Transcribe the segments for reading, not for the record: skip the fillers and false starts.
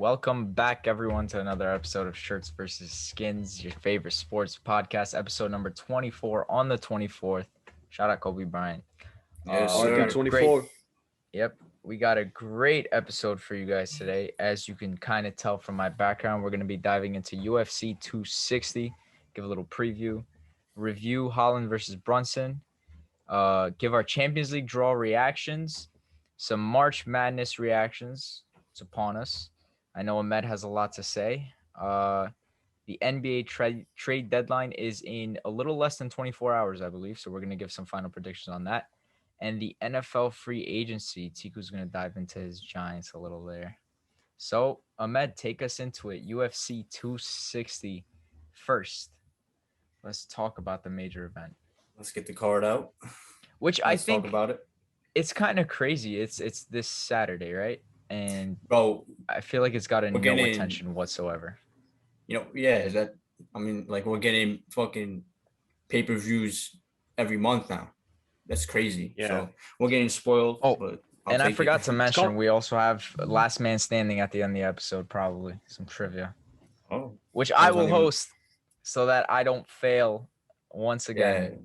Welcome back, everyone, to another episode of Shirts versus Skins, your favorite sports podcast, episode number 24 on the 24th. Shout out Kobe Bryant. Yes, We got sir. a great, we got a great episode for you guys today. As you can kind of tell from my background, we're going to be diving into UFC 260, give a little preview, review Holland versus Brunson, give our Champions League draw reactions, some March Madness reactions. It's upon us. I know Ahmed has a lot to say. The NBA trade deadline is in a little less than 24 hours, I believe. So we're going to give some final predictions on that. And the NFL free agency, Tiku's going to dive into his Giants a little there. So, Ahmed, take us into it. UFC 260 first. Let's talk about the major event. Let's get the card out. Which Let's I think talk about it. It's kind of crazy. It's this Saturday, right? And Bro, I feel like it's gotten no getting, attention whatsoever. We're getting fucking pay-per-views every month now. That's crazy. Yeah. So we're getting spoiled. But I forgot to mention, we also have Last Man Standing at the end of the episode, probably some trivia. Oh. Which I will host so that I don't fail once again. Yeah.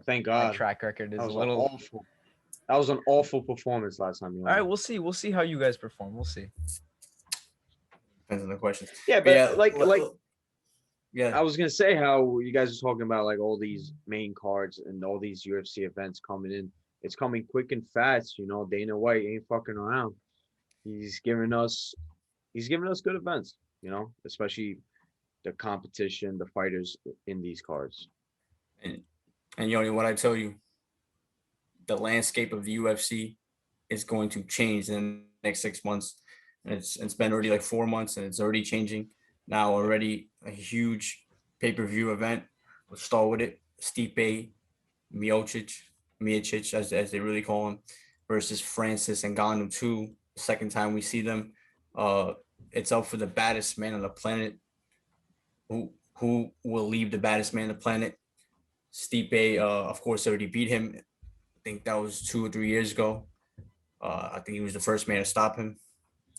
Thank God. My track record is a little awful. That was an awful performance last time. All right, we'll see. We'll see how you guys perform. We'll see. Depends on the questions. Yeah, but yeah, I was gonna say how you guys are talking about like all these main cards and all these UFC events coming in. It's coming quick and fast. You know, Dana White ain't fucking around. He's giving us good events. You know, especially the competition, the fighters in these cards. And what I tell you, the landscape of the UFC is going to change in the next 6 months. And it's been already like 4 months and it's already changing. Now already a huge pay-per-view event. Let's start with it. Stipe Miocic, as they really call him, versus Francis Ngannou 2. Second time we see them. It's up for the baddest man on the planet. Who will leave the baddest man on the planet? Stipe, of course, already beat him. I think that was 2 or 3 years ago. I think he was the first man to stop him,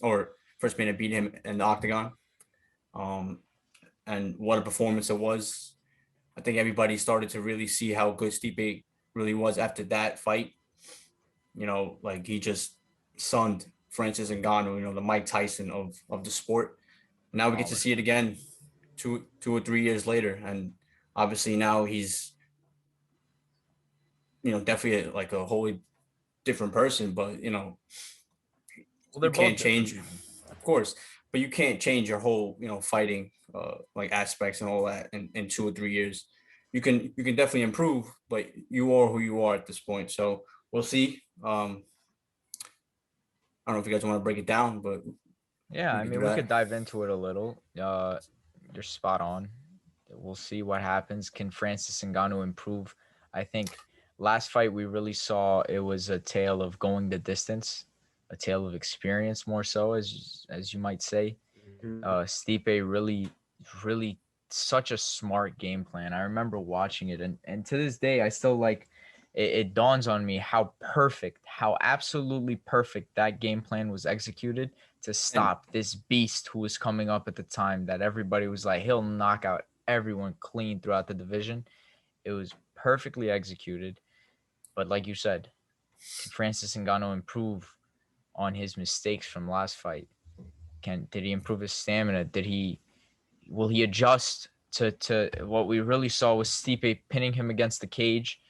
or first man to beat him in the octagon. And what a performance it was. I think everybody started to really see how good Stipe really was after that fight. You know, like he just sunned Francis Ngannou, you know, the Mike Tyson of the sport. Now we get to see it again 2 or 3 years later. And obviously now he's, you know, definitely like a wholly different person, but you know, you can't change, of course, but you can't change your whole, you know, fighting like aspects and all that in 2 or 3 years. You can definitely improve, but you are who you are at this point. So we'll see. I don't know if you guys want to break it down, but yeah, I mean, we could dive into it a little. You're spot on. We'll see what happens. Can Francis Ngannou improve? I think last fight we really saw it was a tale of going the distance, a tale of experience more so, as you might say. Stipe really such a smart game plan. I remember watching it, and to this day I still like it dawns on me how absolutely perfect that game plan was executed to stop this beast who was coming up at the time that everybody was like, he'll knock out everyone clean throughout the division. It was perfectly executed. But like you said, can Francis Ngannou improve on his mistakes from last fight? Did he improve his stamina? Will he adjust to what we really saw was Stipe pinning him against the cage,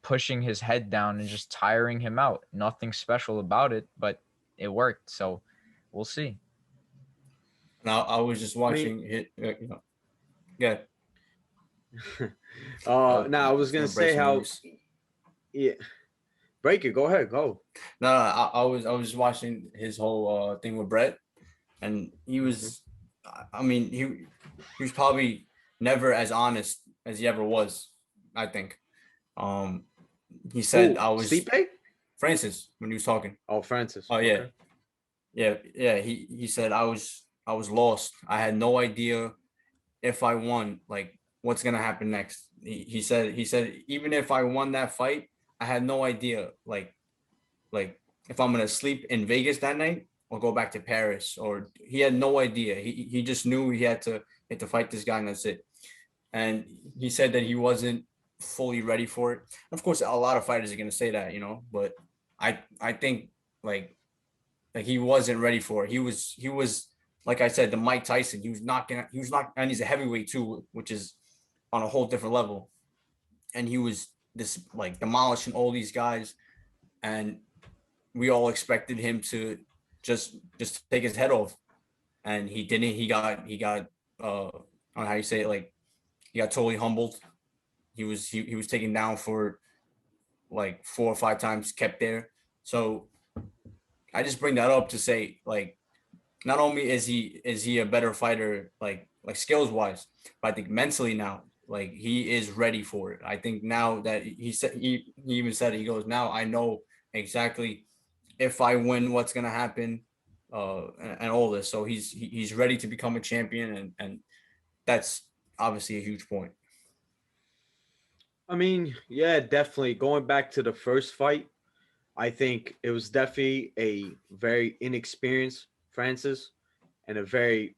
pushing his head down and just tiring him out? Nothing special about it, but it worked. So we'll see. Now I was just watching it. You know, yeah. Now I was gonna say how. Yeah, break it. Go ahead. Go. No, I was watching his whole thing with Brett, and he was. I mean, he was probably never as honest as he ever was. I think. He said I was Stipe? Francis when he was talking. Oh, Francis. Oh yeah, okay. Yeah. He said I was lost. I had no idea if I won, like what's gonna happen next. He said even if I won that fight, I had no idea like if I'm gonna sleep in Vegas that night or go back to Paris, or he had no idea. He just knew he had to fight this guy, and that's it. And he said that he wasn't fully ready for it. Of course, a lot of fighters are gonna say that, but I think like he wasn't ready for it. He was like I said, the Mike Tyson. He was knocking, and he's a heavyweight too, which is on a whole different level. And he was this like demolishing all these guys, and we all expected him to just take his head off, and he didn't. He got I don't know how you say it, like he got totally humbled. He was taken down for like 4 or 5 times, kept there. So I just bring that up to say, like, not only is he a better fighter, like skills wise, but I think mentally now, like he is ready for it. I think now that he said, he even said it, he goes, now I know exactly if I win, what's gonna happen, and all this. So he's ready to become a champion, and that's obviously a huge point. I mean, yeah, definitely. Going back to the first fight, I think it was definitely a very inexperienced Francis and a very,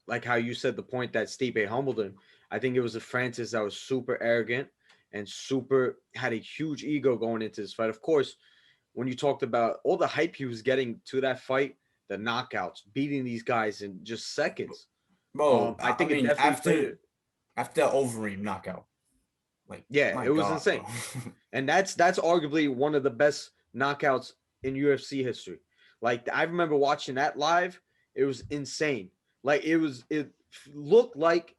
like how you said, the point that Stipe humbled him. I think it was a Francis that was super arrogant and super had a huge ego going into this fight. Of course, when you talked about all the hype he was getting to that fight, the knockouts, beating these guys in just seconds. Bro, I think mean, it definitely after the Overeem knockout, like, yeah, my it was God, insane. And that's arguably one of the best knockouts in UFC history. Like I remember watching that live, it was insane. Like it looked like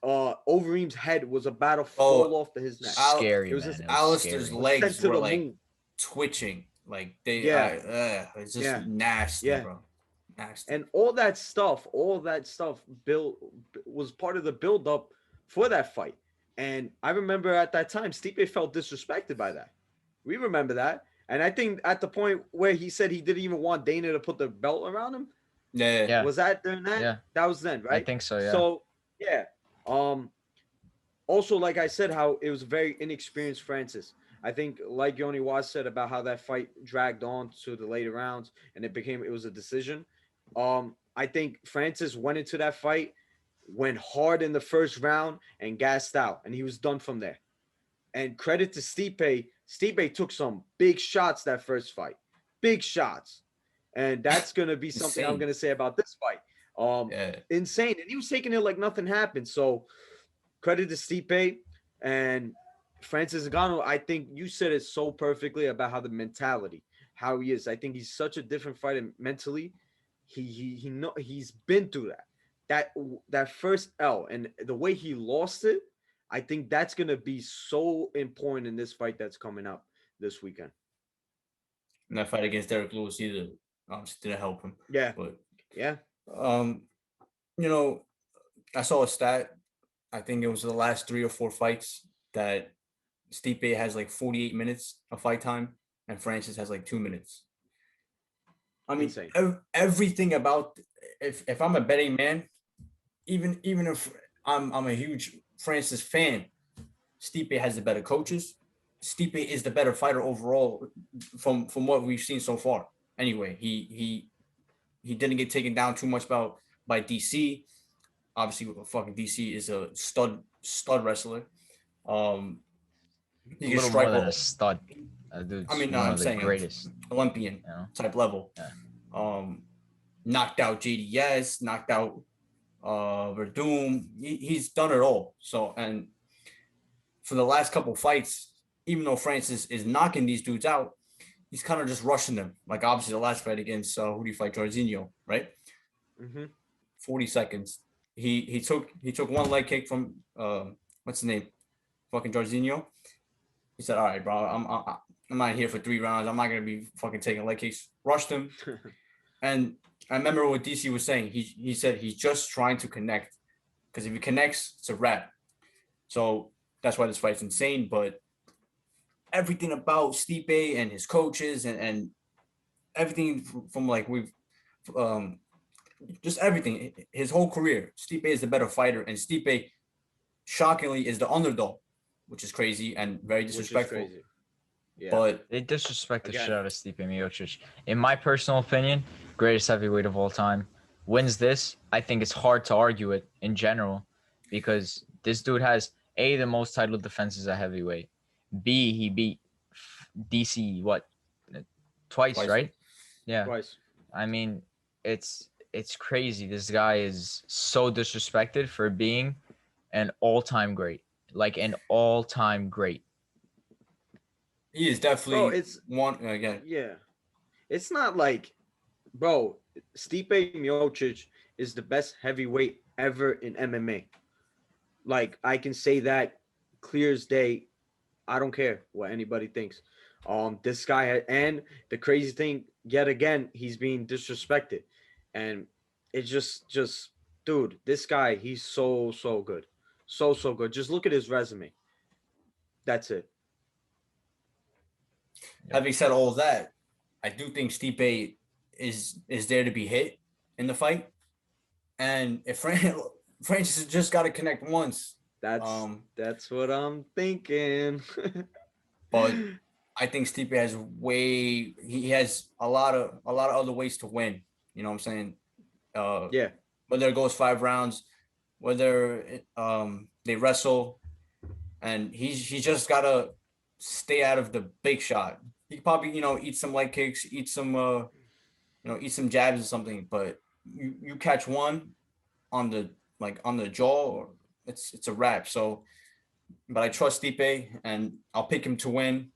Overeem's head was about to fall off his neck. Scary, It was man. just It was Alistair's scary. legs to were the like moon. twitching, like they, it's just Yeah. nasty, Yeah. bro, nasty. And all that stuff built was part of the build up for that fight. And I remember at that time, Stipe felt disrespected by that. We remember that. And I think at the point where he said he didn't even want Dana to put the belt around him, Yeah. was that during that? Yeah. That was then, right? I think so, yeah. So yeah. Also, like I said, how it was very inexperienced Francis. I think, like Yoni Was said about how that fight dragged on to the later rounds and it was a decision. I think Francis went into that fight, went hard in the first round and gassed out, and he was done from there. And credit to Stipe. Stipe took some big shots that first fight, big shots, and that's gonna be something I'm gonna say about this fight. Insane, and he was taking it like nothing happened. So credit to Stipe and Francis Ngannou. I think you said it so perfectly about how the mentality, how he is. I think he's such a different fighter mentally. He's been through that first L and the way he lost it. I think that's gonna be so important in this fight that's coming up this weekend. And that fight against Derek Lewis either obviously didn't help him. Yeah, but yeah. I saw a stat. I think it was the last 3 or 4 fights that Stipe has like 48 minutes of fight time, and Francis has like 2 minutes. I mean, everything about if I'm a betting man, even if I'm a huge Francis fan, Stipe has the better coaches. Stipe is the better fighter overall from what we've seen so far. Anyway, he didn't get taken down too much by DC. Obviously, fucking DC is a stud wrestler. He can strike more than a stud. Dude's I mean, no, one I'm of the saying greatest Olympian type level. Yeah. Knocked out JDS, knocked out Verdum. He's done it all. So, and for the last couple fights, even though Francis is knocking these dudes out, he's kind of just rushing them. Like obviously the last fight against who do you fight, Jorginho, right? 40 seconds. He took one leg kick from what's the name, fucking Jorginho. He said, "All right, bro, I'm not here for 3 rounds. I'm not gonna be fucking taking leg kicks." Rushed him, and I remember what DC was saying. He said he's just trying to connect, because if he connects, it's a wrap. So that's why this fight's insane. But everything about Stipe and his coaches and everything from like we've just everything, his whole career, Stipe is the better fighter, and Stipe shockingly is the underdog, which is crazy and very disrespectful. Yeah. But They disrespect the Again. shit out of Stipe Miocic. In my personal opinion, greatest heavyweight of all time. Wins this. I think it's hard to argue it in general because this dude has A, the most title defenses at heavyweight. B, he beat DC, what? Twice, twice. right? Yeah. Twice. I mean, it's crazy. This guy is so disrespected for being an all-time great. Like an all-time great. He is Bro, definitely it's one again. yeah. It's not like, bro, Stipe Miocic is the best heavyweight ever in MMA. Like I can say that clear as day. I don't care what anybody thinks. This guy and the crazy thing, yet again, he's being disrespected, and it's just, dude, this guy, he's so good, so good. Just look at his resume. That's it. Having said all that, I do think Stipe is there to be hit in the fight, and if Francis just got to connect once. That's what I'm thinking. But I think Stipe he has a lot of other ways to win. You know what I'm saying? Yeah. Whether it goes 5 rounds, whether they wrestle, and he's just gotta stay out of the big shot. He probably eat some leg kicks, eat some jabs or something. But you catch one on the jaw, it's a wrap. So, but I trust Stipe and I'll pick him to win.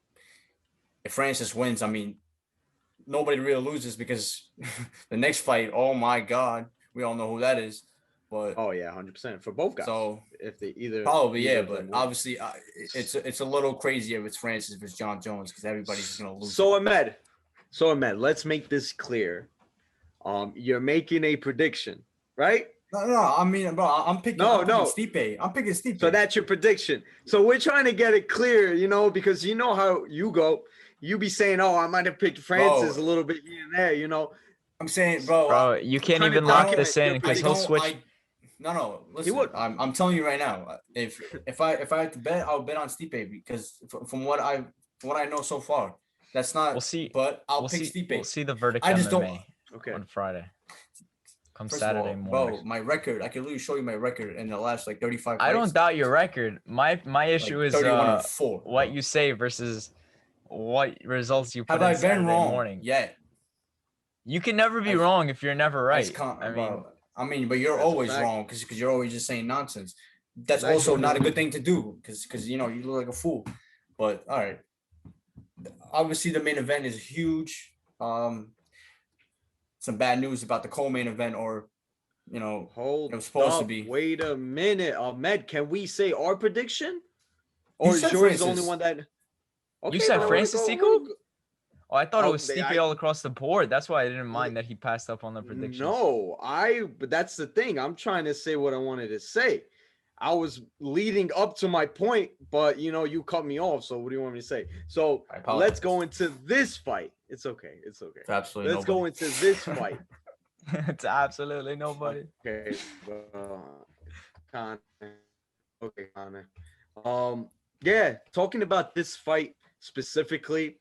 If Francis wins, I mean, nobody really loses because the next fight, oh my God, we all know who that is. But oh yeah, 100% for both guys. So if they either but obviously it's a little crazy if it's Francis versus John Jones because everybody's gonna lose. So Ahmed, let's make this clear. You're making a prediction, right? No. I mean, bro, I'm picking Stipe. I'm picking Stipe. So that's your prediction. So we're trying to get it clear, because you know how you go. You be saying, "Oh, I might have picked Francis a little bit here and there," I'm saying, bro, you can't even lock this in because he'll switch. No. Listen, I'm telling you right now. If I had to bet, I'll bet on Stipe because from what I know so far, that's not. We'll see. But I'll pick Stipe. We'll see the verdict. I just MMA don't. on Friday. Come First Saturday of all, morning. bro, my record. I can literally show you my record in the last 35. I don't doubt your record. My issue is 31-4, what you say versus what results you put Have in I been Saturday wrong morning. yet? You can never be wrong if you're never right. I mean, but you're always wrong because you're always just saying nonsense. That's also not a good thing to do because you look like a fool. But all right, obviously the main event is huge. Some bad news about the co-main event, or it was supposed to be. Wait a minute, Ahmed. Can we say our prediction, or is yours Francis. the only one that? Okay, You said Francis Seco? Oh, I thought it was Stipe all across the board. That's why I didn't mind that he passed up on the predictions. No, but that's the thing. I'm trying to say what I wanted to say. I was leading up to my point, but you cut me off. So what do you want me to say? So let's go into this fight. It's okay. It's absolutely. Let's go into this fight. It's absolutely nobody. Okay, Connor. Okay, Connor. Yeah, talking about this fight specifically,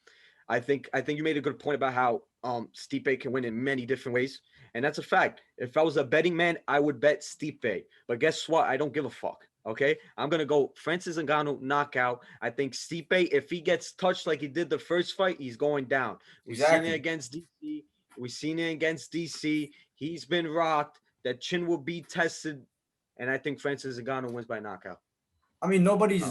I think you made a good point about how Stipe can win in many different ways, and that's a fact. If I was a betting man, I would bet Stipe. But guess what? I don't give a fuck. Okay, I'm gonna go Francis Ngannou knockout. I think Stipe, if he gets touched like he did the first fight, he's going down. We've seen it against DC. We've seen it against DC. He's been rocked. That chin will be tested, and I think Francis Ngannou wins by knockout. I mean, nobody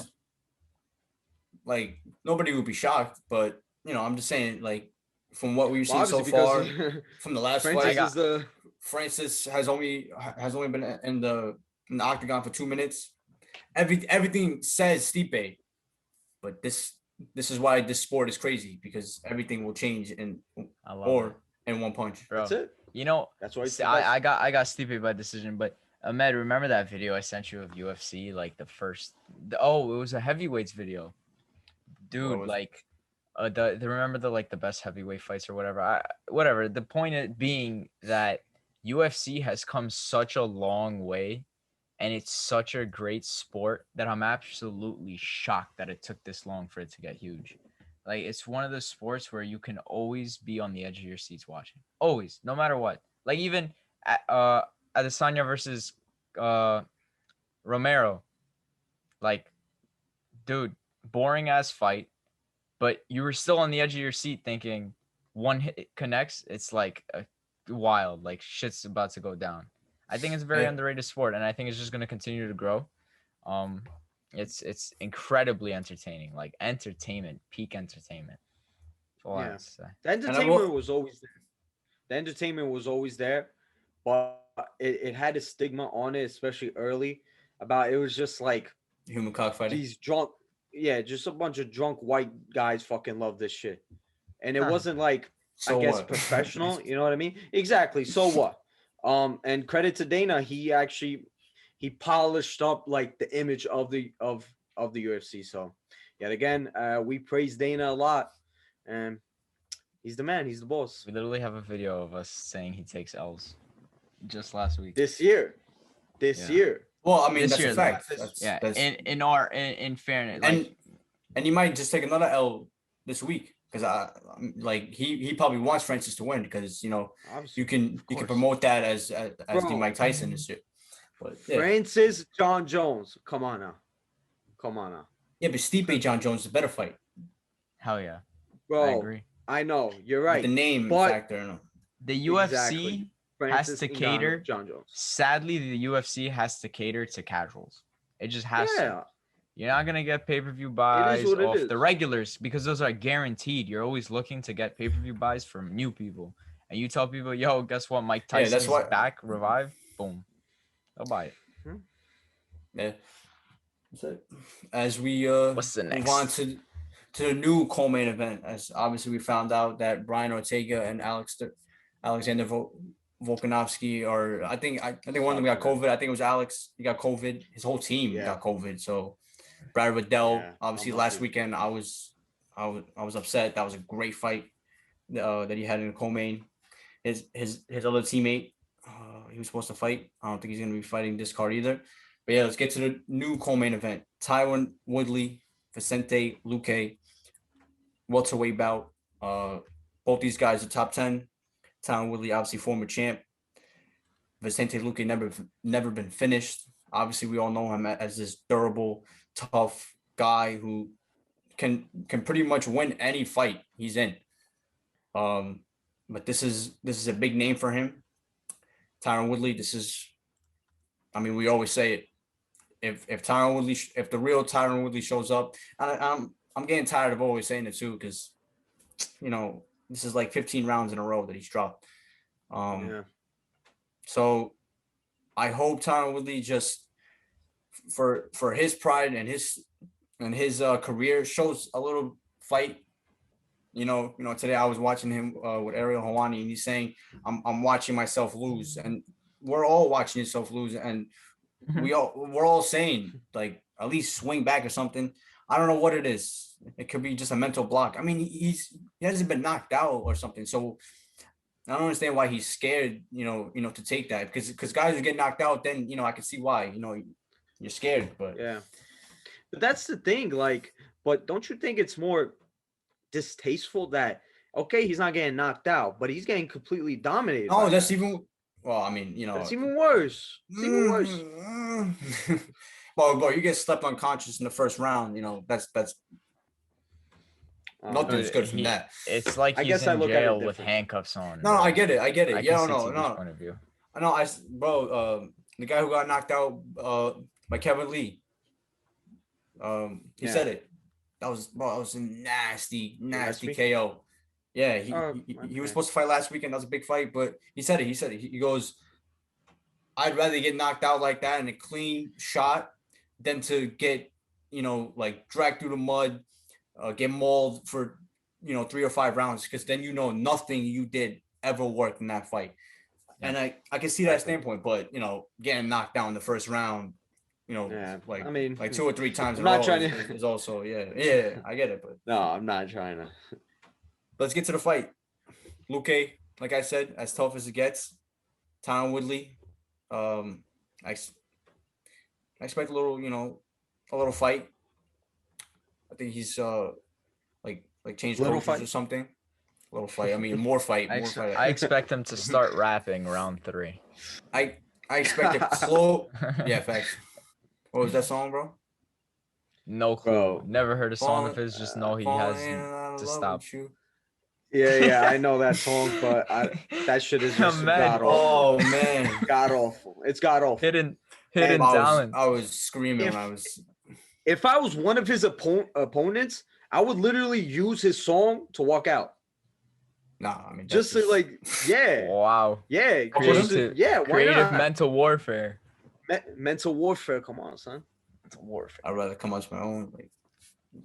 would be shocked, but I'm just saying, from what we've seen so far, from the last fight, Francis has only been in the octagon for 2 minutes. Everything says Stipe, but this is why this sport is crazy because everything will change in one punch. Bro, that's it. That's why I got Stipe by decision. But Ahmed, remember that video I sent you of UFC, it was a heavyweights video, dude. Remember the best heavyweight fights or whatever. Whatever. The point being that UFC has come such a long way, and it's such a great sport that I'm absolutely shocked that it took this long for it to get huge. Like it's one of those sports where you can always be on the edge of your seats watching. Always, no matter what. Like even Adesanya versus uh Romero, like dude, boring ass fight, but you were still on the edge of your seat thinking one hit connects, it's like wild, like shit's about to go down. I think it's a very Yeah. underrated sport, and I think it's just going to continue to grow. Um, it's incredibly entertaining, like entertainment, peak entertainment. That's all I have Yeah. to say. The And I entertainment will. was always there. The entertainment was always there, but it had a stigma on it, especially early. About it was just like Human cockfighting. these drunk, yeah, just a bunch of drunk white guys fucking love this shit, and it Huh. wasn't like I So guess what? professional. You know what I mean? Exactly. So what? And credit to Dana, he polished up like the image of the UFC. So yet again, we praise Dana a lot, and he's the man. He's the boss. We literally have a video of us saying he takes L's just last week. This year, this Yeah. year. Well, I mean, This that's year, a though. fact. Yeah, That's in fairness, like and he might just take another L this week because like he probably wants Francis to win because Obviously, you can of course. promote that as the Bro. Mike Tyson and shit. But yeah, Francis John Jones. Come on now. Come on now. yeah, but Stipe John Jones is a better fight hell yeah, I Bro, agree. I know. You're with right. the name But factor. No. The exactly. UFC Francis has to Ngannou, cater. John Jones. Sadly, the UFC has to cater to casuals. It just has to. Yeah. You're not gonna get pay-per-view It is buys what it off is. the regulars because those are guaranteed. You're always looking to get pay-per-view buys from new people, and you tell people, "Yo, guess what? Mike Yeah, Tyson's that's why. back, revived." Boom, they'll buy it. Yeah. So as we What's the move on next? to the new co-main event, as obviously we found out that Brian Ortega and Alexander Volkanovski are I think one of them got COVID. I think it was Alex. He got COVID. His whole team got COVID. So Brad Riddell, Yeah, obviously unlucky. last weekend I was upset. That was a great fight that he had in the co-main. His other teammate, he was supposed to fight. I don't think he's gonna be fighting this card either. But yeah, let's get to the new co-main event. Tyron Woodley, Vicente Luque, welterweight bout. Both these guys are top 10. Tyron Woodley, obviously former champ. Vicente Luque never been finished. Obviously, we all know him as this durable, tough guy who can pretty much win any fight he's in. But this is a big name for him. Tyron Woodley, we always say it. If Tyron Woodley, if the real Tyron Woodley shows up, I'm getting tired of always saying it too, because this is like 15 rounds in a row that he's dropped. So I hope Tyron Woodley just for his pride and his career shows a little fight. Today I was watching him with Ariel Helwani, and he's saying, I'm watching myself lose, and we're all watching yourself lose, and we're all saying, like, at least swing back or something. I don't know what it is. It could be just a mental block. I mean, he hasn't been knocked out or something, so I don't understand why he's scared. To take that, because guys who get knocked out, then I can see why. You're scared, but yeah. But that's the thing, like, but don't you think it's more distasteful that okay, he's not getting knocked out, but he's getting completely dominated? Oh, that's even well. I mean, it's even worse. It's even worse. Well, you get slept unconscious in the first round. That's nothing's good from that. It's like he's in jail with handcuffs on. No, I get it. I get it. Yeah, no. Point of view. I know. The guy who got knocked out by Kevin Lee. He said it. That was a nasty KO. Yeah, he was supposed to fight last weekend. That was a big fight, but he said it. He goes, I'd rather get knocked out like that in a clean shot than to get, like dragged through the mud, get mauled for, 3 or 5 rounds, because then nothing you did ever worked in that fight. Yeah. And I can see that standpoint, but getting knocked down in the first round, like 2 or 3 times in a row is also I get it, but no, I'm not trying to. Let's get to the fight. Luque, like I said, as tough as it gets. Tyron Woodley, I expect a little fight. I think he's like like change Little coaches fight? or something. Little fight. I mean, more fight. More fight. I expect him to start rapping round 3. I expect a close. Yeah, facts. What was that song, bro? No clue. Bro. Never heard a song of Falling, his. Just know he falling has out of to love stop. with you. Yeah, I know that song, but that shit is just god awful. Oh man, God awful. It's god awful. Hidden And talent. I was screaming when I If was. if I was one of his opponents, I would literally use his song to walk out. Nah, I mean Just to like, yeah, Wow. yeah, Creative, yeah. Why creative not? mental warfare. Mental warfare. Come on, son. Mental warfare. I'd rather come out my own like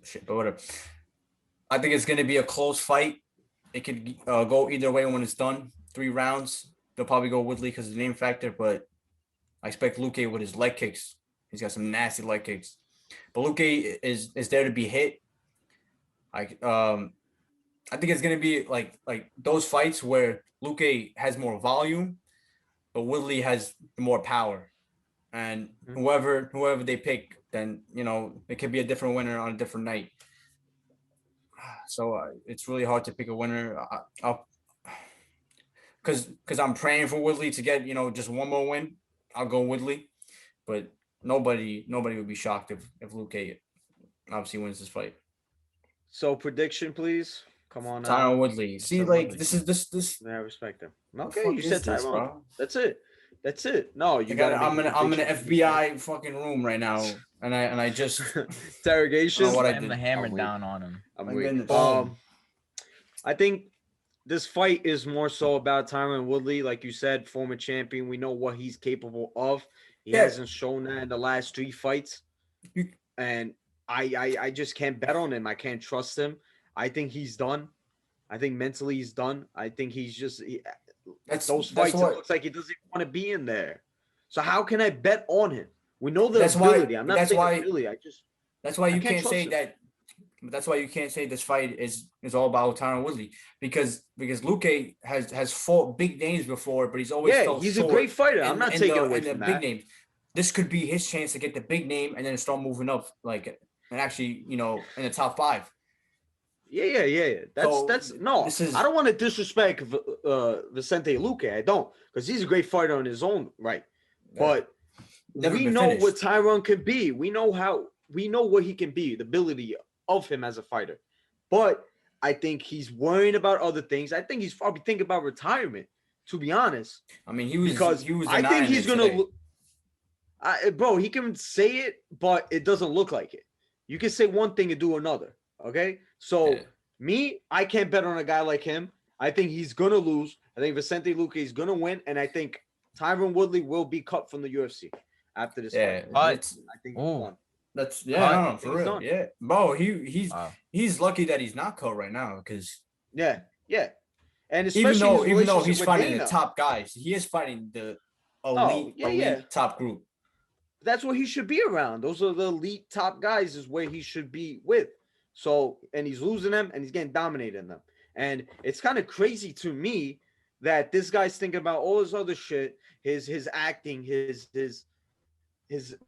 shit, but whatever. I think it's gonna be a close fight. It could go either way when it's done. 3 rounds. They'll probably go Woodley because of the name factor, but I expect Luque with his leg kicks. He's got some nasty leg kicks. But Luque is there to be hit. I think it's gonna be like those fights where Luque has more volume, but Woodley has more power. And whoever they pick, then it could be a different winner on a different night. So it's really hard to pick a winner. Because I'm praying for Woodley to get just one more win. I'll go Woodley, but nobody would be shocked if Luque obviously wins this fight. So prediction, please. Come on now. Tyron Woodley. See, like Woodley. This. Yeah, I respect him. Okay, you said Tyron. Bro? That's it. No, you got. I'm in an FBI fucking room right now, and I just interrogation. What I did. The hammer down on him. I think this fight is more so about Tyron Woodley, like you said, former champion. We know what he's capable of. He hasn't shown that in the last 3 fights, and I just can't bet on him. I can't trust him. I think he's done. I think mentally he's done. I think he's just those fights. It looks like he doesn't even want to be in there. So how can I bet on him? We know the ability. I'm not saying ability. That's why you can't say that. That's why you can't say this fight is all about Tyron Woodley because Luque has fought big names before, but he's always he's a great fighter. I'm not taking away from that. Big names. This could be his chance to get the big name and then start moving up, and actually, in the top 5. Yeah. That's no. I don't want to disrespect Vicente Luque. I don't, because he's a great fighter on his own right. But we know what Tyron can be. We know what he can be, the ability of him as a fighter. But I think he's worrying about other things. I think he's probably thinking about retirement, to be honest. I mean, he was. I think he's gonna. Bro, he can say it, but it doesn't look like it. You can say one thing and do another. Okay, so I can't bet on a guy like him. I think he's gonna lose. I think Vicente Luque is gonna win, and I think Tyron Woodley will be cut from the UFC after this fight. I think he won. That's no, for real. Done. Yeah, bro, he's lucky that he's not cut right now because yeah, and especially even though he's fighting the top guys, he is fighting the elite top group. That's what he should be around. Those are the elite top guys is where he should be with. So, and he's losing them and he's getting dominated in them. And it's kind of crazy to me that this guy's thinking about all this other shit, his acting, his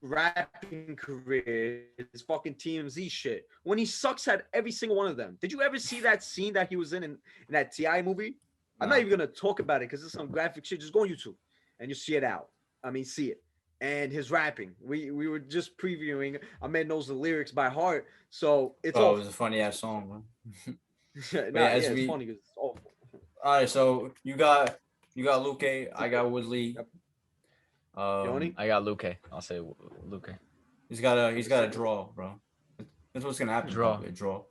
rapping career, his fucking TMZ shit, when he sucks at every single one of them. Did you ever see that scene that he was in that T.I. movie? No. I'm not even going to talk about it because it's some graphic shit. Just go on YouTube and you see it out. See it. And his rapping, we were just previewing. Ahmed knows the lyrics by heart, so it's it was a funny ass song, man. It's funny because it's awful. All right, so you got Luque, I got Woodley. I got Luque. I'll say Luque. He's got a draw, bro. That's what's gonna happen. A draw.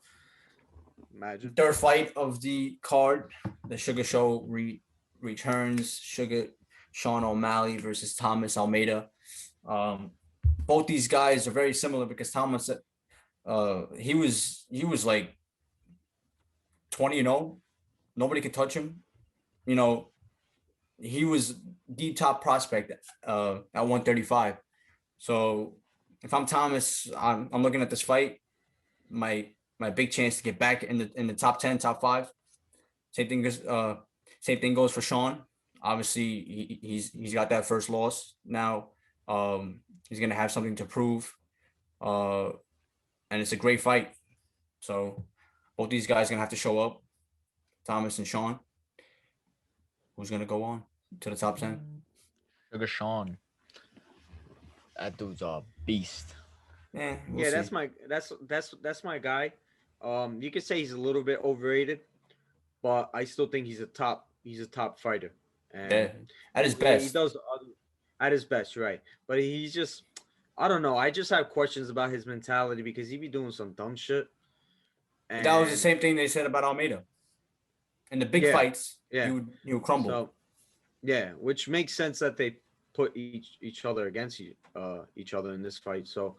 Imagine. Third fight of the card, the Sugar Show returns. Sean O'Malley versus Thomas Almeida. Both these guys are very similar because Thomas, he was like 20-0. Nobody could touch him. He was the top prospect at 135. So if I'm Thomas, I'm looking at this fight. My big chance to get back in the top 10, top 5. Same thing goes for Sean. Obviously, he's got that first loss now. He's gonna have something to prove, and it's a great fight. So Both these guys gonna have to show up. Thomas and Sean. Who's gonna go on to the top 10? Sugar Sean. That dude's a beast. Yeah, Yeah, that's my guy. You could say he's a little bit overrated, but I still think he's a top fighter. And Yeah, at his he best. does at his best, right? But he's just, I don't know. I just have questions about his mentality because he be doing some dumb shit. And That was the same thing they said about Almeida. In the big fights, he would crumble. So, yeah, which makes sense that they put each other against each other in this fight. So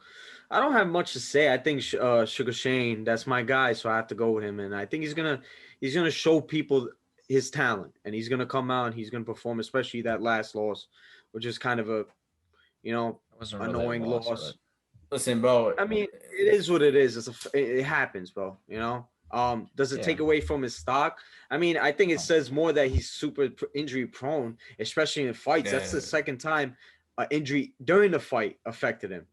I don't have much to say. I think Sugar Shane, that's my guy, so I have to go with him. And I think he's gonna show people his talent, and he's gonna come out and he's gonna perform, especially that last loss, which is kind of a annoying really loss. Listen, bro. I mean, it is what it is. It happens, bro. Does it take away from his stock? I mean, I think it says more that he's super injury prone, especially in fights. That's the second time injury during the fight affected him.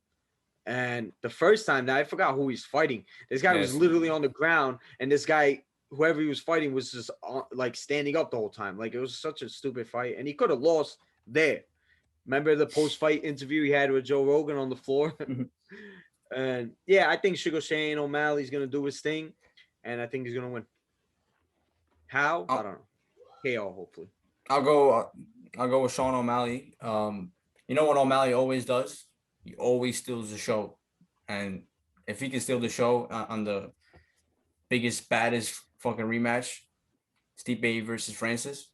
And the first time, now I forgot who he's fighting. This guy was literally on the ground, and this guy, whoever he was fighting, was just like standing up the whole time. Like, it was such a stupid fight, and he could have lost there. Remember the post-fight interview he had with Joe Rogan on the floor? And yeah, I think Sugar Shane O'Malley's gonna do his thing, and I think he's gonna win. How? I don't know. KO, hopefully. I'll go with Sean O'Malley. You know what O'Malley always does? He always steals the show, and if he can steal the show on the biggest, baddest fucking rematch, Stipe versus Francis,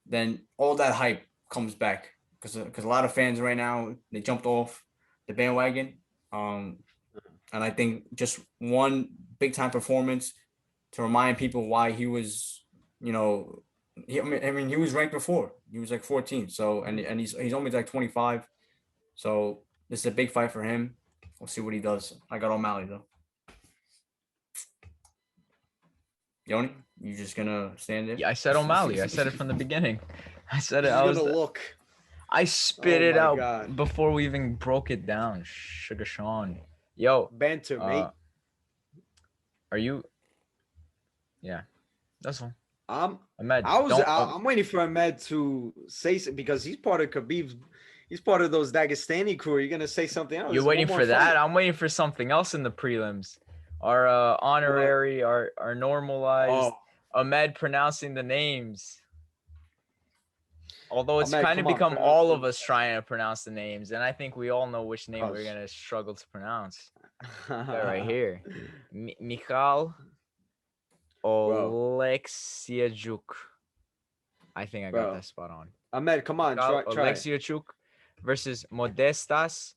then all that hype comes back because a lot of fans right now, they jumped off the bandwagon. And I think just one big time performance to remind people why he was, he was ranked before. He was like 14. So and he's only like 25. So this is a big fight for him. We'll see what he does. I got O'Malley though. Yoni, you just gonna stand there? Yeah, I said O'Malley. I said it from the beginning. I said it. I spit it out before we even broke it down. Sugar Sean. Yo. Banter, mate. Are you? Yeah. That's all. Ahmed, I'm waiting for Ahmed to say something because he's part of Khabib's. He's part of those Dagestani crew. You're gonna say something else. You're waiting for that? I'm waiting for something else in the prelims. Our honorary, our normalized Ahmed pronouncing the names. Although it's kind of become all of us trying to pronounce the names, and I think we all know which name we're gonna struggle to pronounce. Right here, Michal Oleksiejczuk. I think I got that spot on. Ahmed, come on, try Oleksiejczuk versus Modestas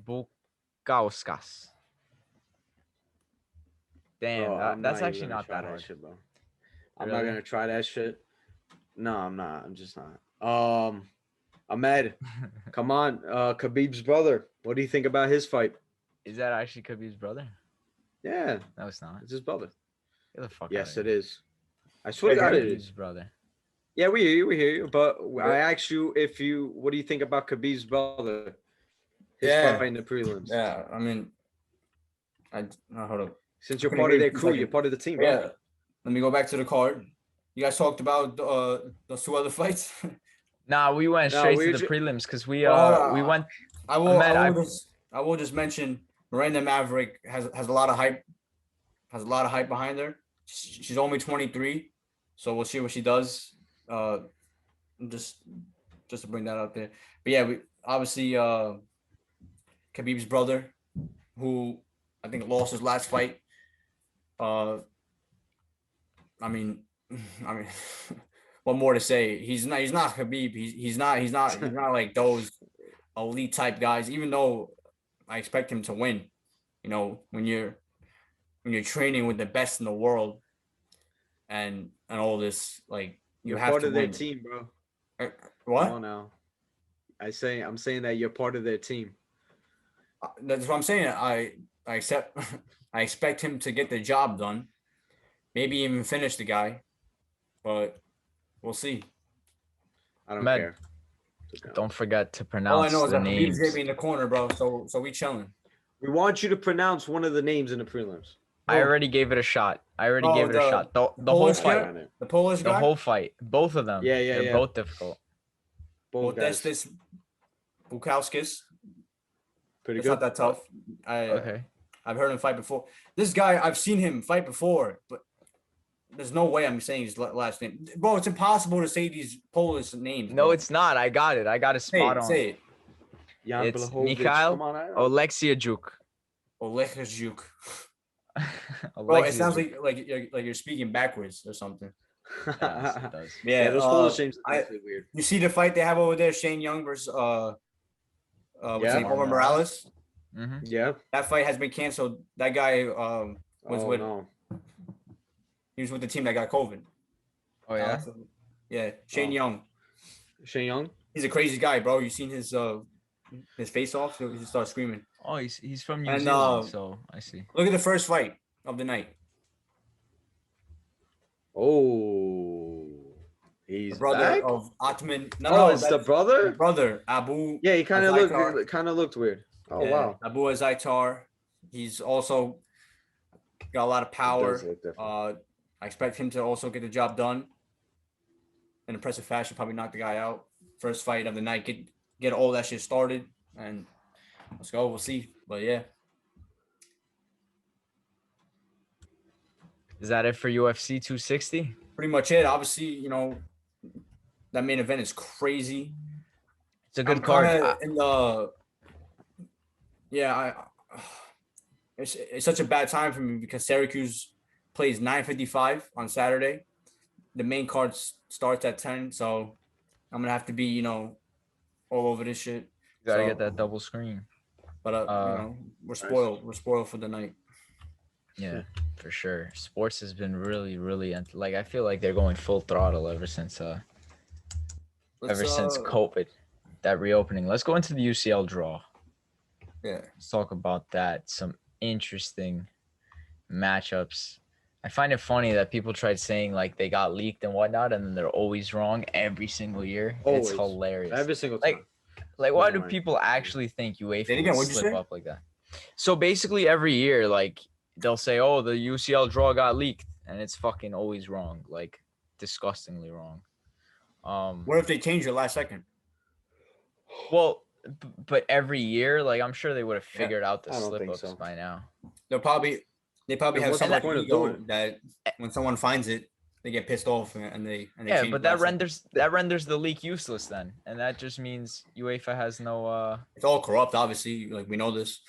Bukauskas. Damn, that's actually not that hard. Shit, bro. I'm not gonna try that shit. No, I'm not. I'm just not. Ahmed, come on. Khabib's brother. What do you think about his fight? Is that actually Khabib's brother? Yeah. No, it's not. It's his brother. Get the fuck yes, out of it is. I swear to God, it is. Khabib's brother. Yeah, we hear you. But I asked you what do you think about Khabib's brother? His fight in the prelims. Yeah, I mean, hold up. Since you're part of their crew, you're part of the team, bro. Yeah. Let me go back to the card. You guys talked about those two other fights. Nah, we went straight to the prelims because we went. I will just mention Miranda Maverick has a lot of hype. Has a lot of hype behind her. She's only 23, so we'll see what she does. Just to bring that out there. But yeah, we obviously Khabib's brother, who I think lost his last fight. I mean, what more to say? He's not Khabib. He's not like those elite type guys. Even though I expect him to win, when you're training with the best in the world, and all this, like you have part to of win. Their team, bro. What? Oh no, I'm saying that you're part of their team. That's what I'm saying. I expect him to get the job done. Maybe even finish the guy, but we'll see. I don't care. Don't forget to pronounce all I know the is that names. Khabib's gonna be in the corner, bro. So we chilling. We want you to pronounce one of the names in the prelims. I already gave it a shot. The whole Polish fight. guy? The Polish The guy? whole fight. Both of them. Yeah, They're both difficult. Both guys. This Bukowskis. Pretty It's good. not that tough. Okay. I've heard him fight before. This guy, I've seen him fight before, but there's no way I'm saying his last name. Bro, it's impossible to say these Polish names. No, bro. it's not. I got it. I got a spot on. Say it. Jan It's Blachowicz, Mikhail come on, I know. Oleksiejczuk. Oleksiejczuk. Bro, it sounds like you're speaking backwards or something. Yes, it does. Yeah, those Polish names are actually weird. You see the fight they have over there, Shane Young versus what's his name, Omar Morales? Mm-hmm. Yeah. That fight has been canceled. That guy was with he was with the team that got COVID. Oh yeah. Yeah, Shane Young. Shane Young. He's a crazy guy, bro. You seen his face off? So he just started screaming. Oh, he's from New Zealand, so I see. Look at the first fight of the night. Oh, he's The brother back? of Atman. It's the brother. The brother Abu. Yeah, he kind of Azaitar. looked weird. Oh Yeah, wow. Abu Azaitar. He's also got a lot of power. Does look different. I expect him to also get the job done in impressive fashion. Probably knock the guy out. First fight of the night. Get all that shit started, and let's go. We'll see. But yeah. Is that it for UFC 260? Pretty much it. Obviously, you know, that main event is crazy. It's a good card. It's such a bad time for me because Syracuse plays 9:55 on Saturday. The main card starts at 10, so I'm gonna have to be, you know, all over this shit. You gotta get that double screen. But you know, we're spoiled. We're spoiled for the night. Yeah, for sure. Sports has been really, really like I feel like they're going full throttle ever since COVID, that reopening. Let's go into the UCL draw. Yeah. Let's talk about that. Some interesting matchups. I find it funny that people tried saying like they got leaked and whatnot, and then they're always wrong every single year. Always. It's hilarious. Every single time. Like why do people actually think UEFA would slip up like that? So basically every year, like they'll say, oh, the UCL draw got leaked, and it's fucking always wrong, like disgustingly wrong. What if they change it last second? Well, but every year, like I'm sure they would have figured out the I don't slip think ups so. by now. They probably have what's some the like point of ego doing it? that when someone finds it, they get pissed off and they Yeah, change but it that last second. renders the leak useless then, and that just means UEFA has no. It's all corrupt, obviously. Like we know this.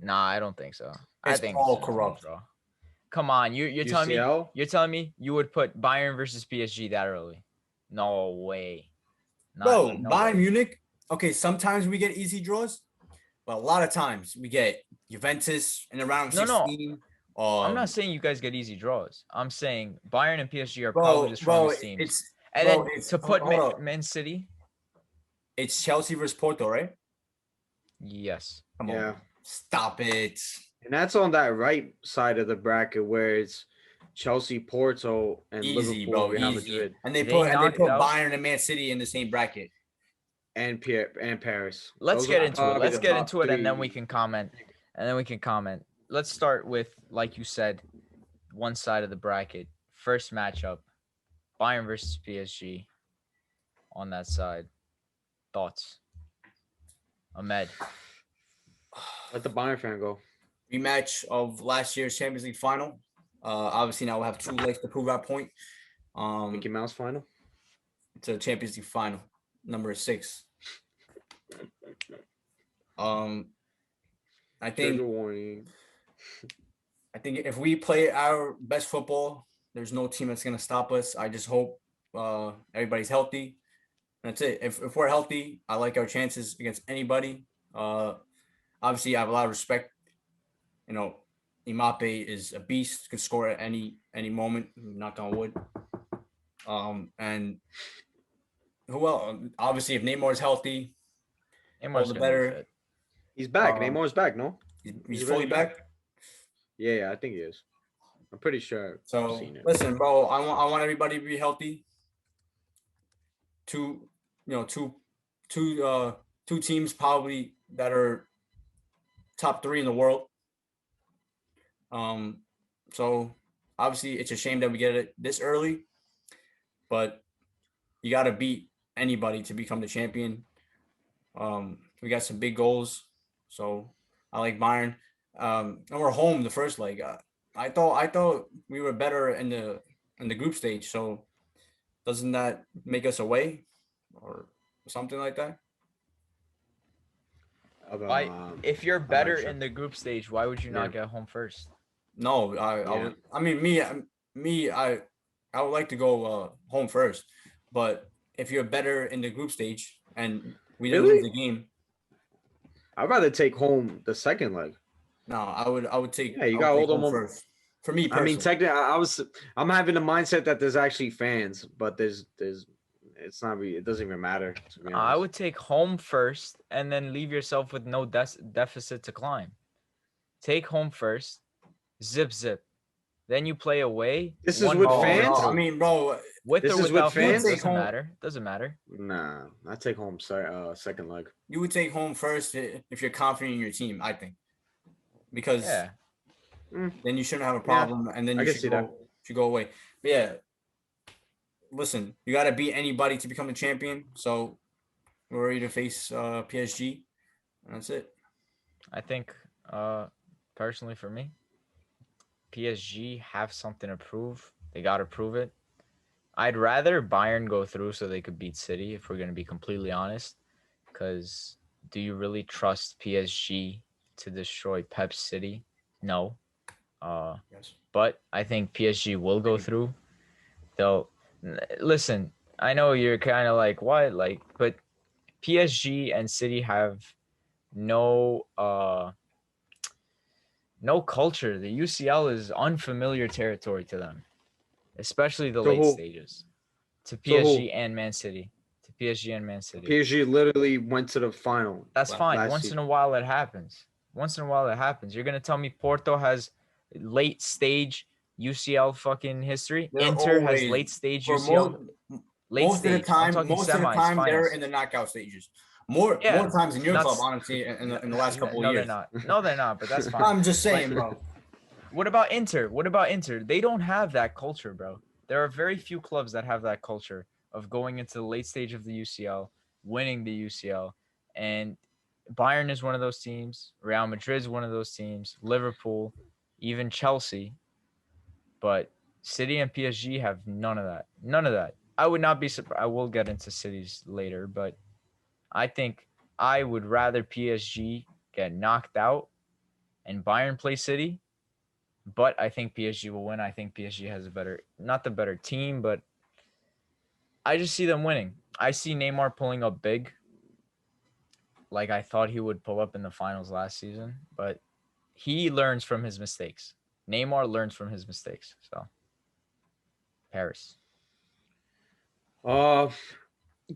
Nah, I don't think so. I It's think all it's a corrupt. draw. Come on, you're telling me you would put Bayern versus PSG that early? No way. Bro, No Bayern way. Munich. Okay, sometimes we get easy draws, but a lot of times we get Juventus in the round of 16. I'm not saying you guys get easy draws. I'm saying Bayern and PSG are Bro, probably the strongest teams. To put Man City. It's Chelsea versus Porto, right? Yes. Come on. Stop it. And that's on that right side of the bracket where it's Chelsea, Porto, and Easy, Liverpool, bro. Real Easy. Madrid, And they They put knocked out- Bayern and Man City in the same bracket. and Paris. Let's Those get are into it. probably Let's the get top into it, and then we three. can comment. Let's start with, like you said, one side of the bracket. First matchup, Bayern versus PSG. On that side, thoughts, Ahmed? Let the Bayern fan go. Rematch of last year's Champions League final. Obviously now we'll have 2 legs to prove our point. Mickey Mouse final. It's a Champions League final, number 6. I think Trigger warning. if we play our best football, there's no team that's gonna stop us. I just hope everybody's healthy. That's it. If we're healthy, I like our chances against anybody. Obviously, I have a lot of respect. You know, Imape is a beast. Could score at any moment. Knock on wood. And who else? Obviously, if Neymar's healthy, all the better. He's back. Neymar's back, no? He's fully back. Yeah, I think he is. I'm pretty sure. So I've seen it. listen, bro. I want everybody to be healthy. Two teams probably that are top 3 in the world. So obviously, it's a shame that we get it this early, but you got to beat anybody to become the champion. We got some big goals, so I like Bayern. And we're home the first leg. I thought we were better in the group stage. So doesn't that make us away or something like that? Why, if you're I'm better not sure. in the group stage, why would you not Yeah. get home first? No, I Yeah. would. I mean, me, I would like to go home first, but if you're better in the group stage and we didn't lose Really? the game, I'd rather take home the second leg. no, I would Yeah, you I got would all take the home mom. first. For me I mean, personally, technically, I'm having the mindset that there's actually fans, but it's not really, it doesn't even matter, to be I honest. would take home first and then leave yourself with no deficit to climb. Take home first, zip zip. Then you play away, This is one with goal, no, you're no. I fans. through. mean, bro, With This or is with without you would fans, take fans. doesn't home. matter. Doesn't matter. Nah, I take home second leg. You would take home first if you're confident in your team. I think because Yeah, Mm, then you shouldn't have a yeah, problem, and then I you can see that. should go away. But yeah, listen, you got to beat anybody to become the champion. So we're ready to face PSG. And that's it. I think personally for me, PSG have something to prove. They got to prove it. I'd rather Bayern go through so they could beat City if we're going to be completely honest. Because do you really trust PSG to destroy Pep City? No. Uh, Yes. but I think PSG will go through. They'll listen. I know you're kind of like what, like, but PSG and City have no no culture. The UCL is unfamiliar territory to them, especially the So late who? stages. To So who? PSG and Man City. To PSG and Man City. PSG literally went to the final That's fine. last Once in a season. while it happens. Once in a while it happens. You're gonna tell me Porto has late stage UCL fucking history. They're Inter has always late stage for UCL. Late stage. I'm talking most of the semis, time they're finals. in the knockout stages. More Yeah, times in your not club, honestly, in the last couple of no, they're years. not. No, they're not. But that's fine. I'm just But saying, bro. what about Inter? What about Inter? They don't have that culture, bro. There are very few clubs that have that culture of going into the late stage of the UCL, winning the UCL, and Bayern is one of those teams. Real Madrid is one of those teams. Liverpool, even Chelsea. But City and PSG have none of that. None of that. I would not be surprised. I will get into cities later, but I think I would rather PSG get knocked out and Bayern play City, but I think PSG will win. I think PSG has a better, not the better team, but I just see them winning. I see Neymar pulling up big, like I thought he would pull up in the finals last season, but he learns from his mistakes. Neymar learns from his mistakes. So, Paris. Uh,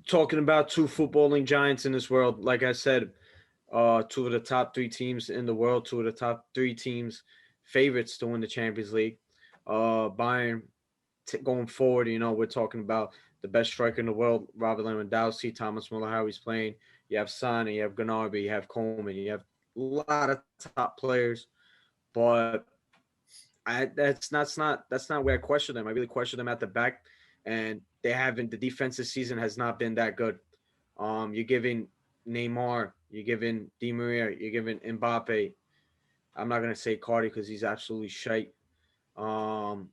Talking about two footballing giants in this world, like I said, two of the top three teams in the world, two of the top three teams favorites to win the Champions League. Bayern going forward, we're talking about the best striker in the world, Robert Lewandowski, Thomas Muller, how he's playing. You have Son, you have Gnabry, you have Coleman, you have a lot of top players, but that's not where I question them. I really question them at the back, and they haven't. The defense this season has not been that good. You're giving Neymar, you're giving Di Maria, you're giving Mbappe. I'm not gonna say Cardi because he's absolutely shite. Um,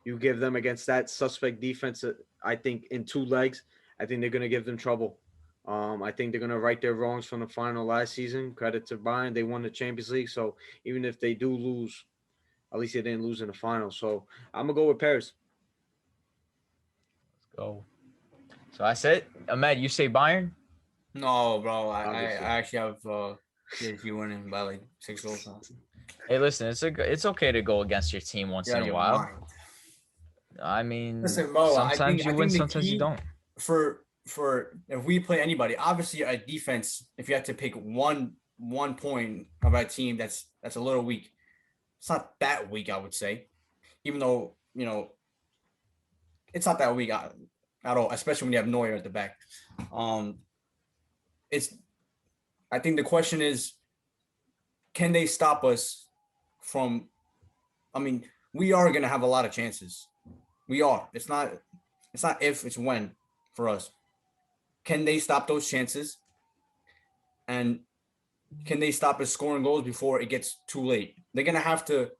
you give them against that suspect defense. I think in two legs, I think they're gonna give them trouble. I think they're gonna right their wrongs from the final last season. Credit to Bayern, they won the Champions League. So even if they do lose, at least they didn't lose in the final. So I'm gonna go with Paris. Let's go. So I said, Ahmed, you say Bayern? No, bro. I Obviously. actually have PSG winning by like 6 goals now. Hey, listen, it's okay to go against your team once You're in out a of your while. mind. I mean, Listen, bro. sometimes I you win, think the sometimes you key don't. for if we play anybody, obviously a defense. If you had to pick one point of our team that's a little weak, it's not that weak, I would say. Even though it's not that weak at all, especially when you have Neuer at the back. Um, it's I think the question is, can they stop us from? I mean, we are gonna have a lot of chances. We are. It's not if, it's when for us. Can they stop those chances? And can they stop us scoring goals before it gets too late? They're gonna have to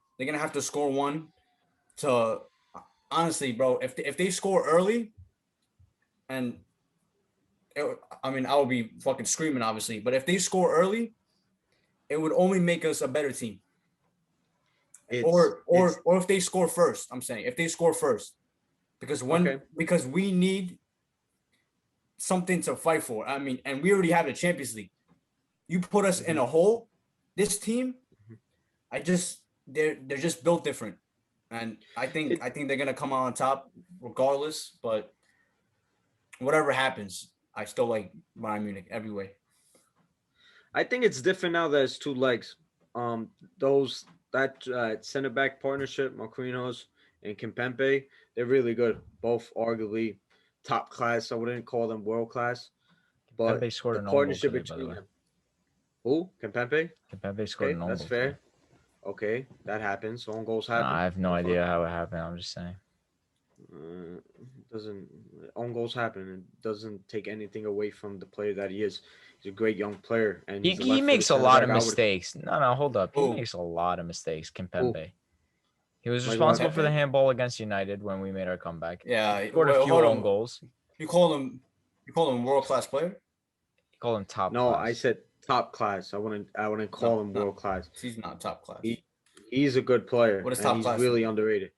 score one to honestly, bro. If they score early, and I mean, I will be fucking screaming, obviously. But if they score early, it would only make us a better team. Or if they score first, I'm saying if they score first, because we need something to fight for. I mean, and we already have the Champions League. You put us in a hole, this team, they're just built different, and I think they're gonna come out on top regardless. But whatever happens, I still like Bayern Munich every way. I think it's different now that it's two legs. That center back partnership, Marquinhos and Kimpembe, they're really good. Both arguably top class. I wouldn't call them world class, but Kimpembe scored the an own goal partnership today, by the between way. them. Who? Kimpembe? Kimpembe scored an own That's goal fair. today. Okay, that happens. Own goals No, happen. I have no idea how it happened. I'm just saying. Doesn't own goals happen? It doesn't take anything away from the player that he is. He's a great young player, and He makes a lot of mistakes. No, hold up. He makes a lot of mistakes, Kimpembe. He was responsible for the handball against United when we made our comeback. Yeah, he scored a few own goals. You call him world class player? You call him top class. No, I said top class. I wouldn't call him world class. He's not top class. He's a good player. What is top class? He's really underrated.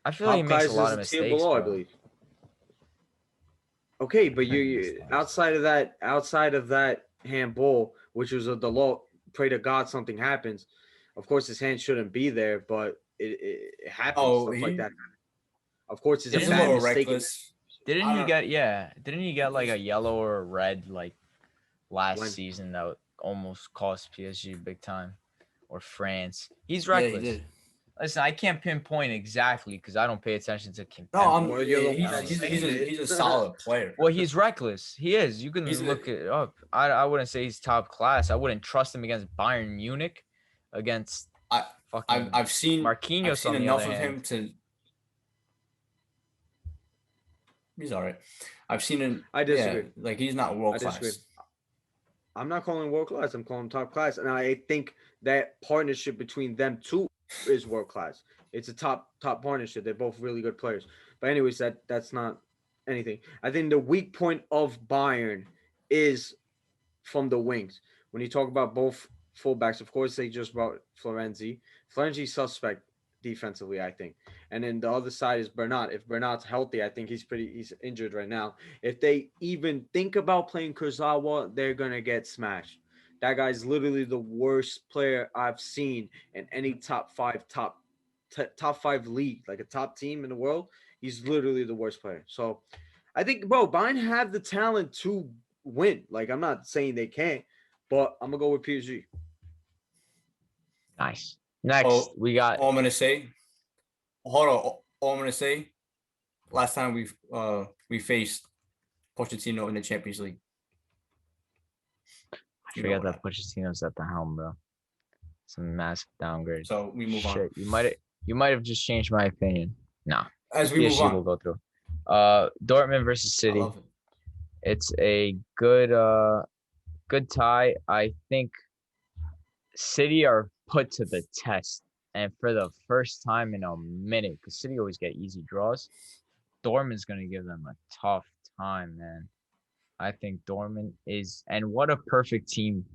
I feel like he makes a lot of mistakes, below, I believe. Okay, but you outside of that handball, which was the law, pray to God something happens. Of course, his hand shouldn't be there, but it happens. Stuff like that. Of course, it's a bad mistake. Didn't he get like a yellow or a red like last season that almost cost PSG big time, or France? He's reckless. Yeah, he did. Listen, I can't pinpoint exactly because I don't pay attention to Kimpembe. He's a solid player. Well, he's reckless. He is. You can look it up. I wouldn't say he's top class. I wouldn't trust him against Bayern Munich, against I've seen Marquinhos. I've seen enough of him to. He's all right. I've seen him. I disagree. Yeah, like he's not world class. I'm not calling him world class. I'm calling him top class, and I think that partnership between them two is world class. It's a top partnership. They're both really good players. But anyways, that's not anything. I think the weak point of Bayern is from the wings. When you talk about both fullbacks, of course they just brought Florenzi. Florenzi's suspect defensively, I think. And then the other side is Bernat. If Bernat's healthy, I think he's injured right now. If they even think about playing Kurzawa, they're gonna get smashed. That guy's literally the worst player I've seen in any top five league, like a top team in the world. He's literally the worst player. So I think, bro, Bayern have the talent to win. Like, I'm not saying they can't, but I'm gonna go with PSG. Nice. Next, we got. All I'm gonna say. Hold on. All I'm gonna say. Last time we faced Pochettino in the Champions League. I forgot that Pochettino's at the helm, bro. It's a massive downgrade. So we move on. You might have just changed my opinion. Nah. As we move on, will go through. Dortmund versus City. It's a good tie. I think City are put to the test, and for the first time in a minute, because City always get easy draws, Dortmund's gonna give them a tough time, man. I think Dortmund is, and what a perfect team.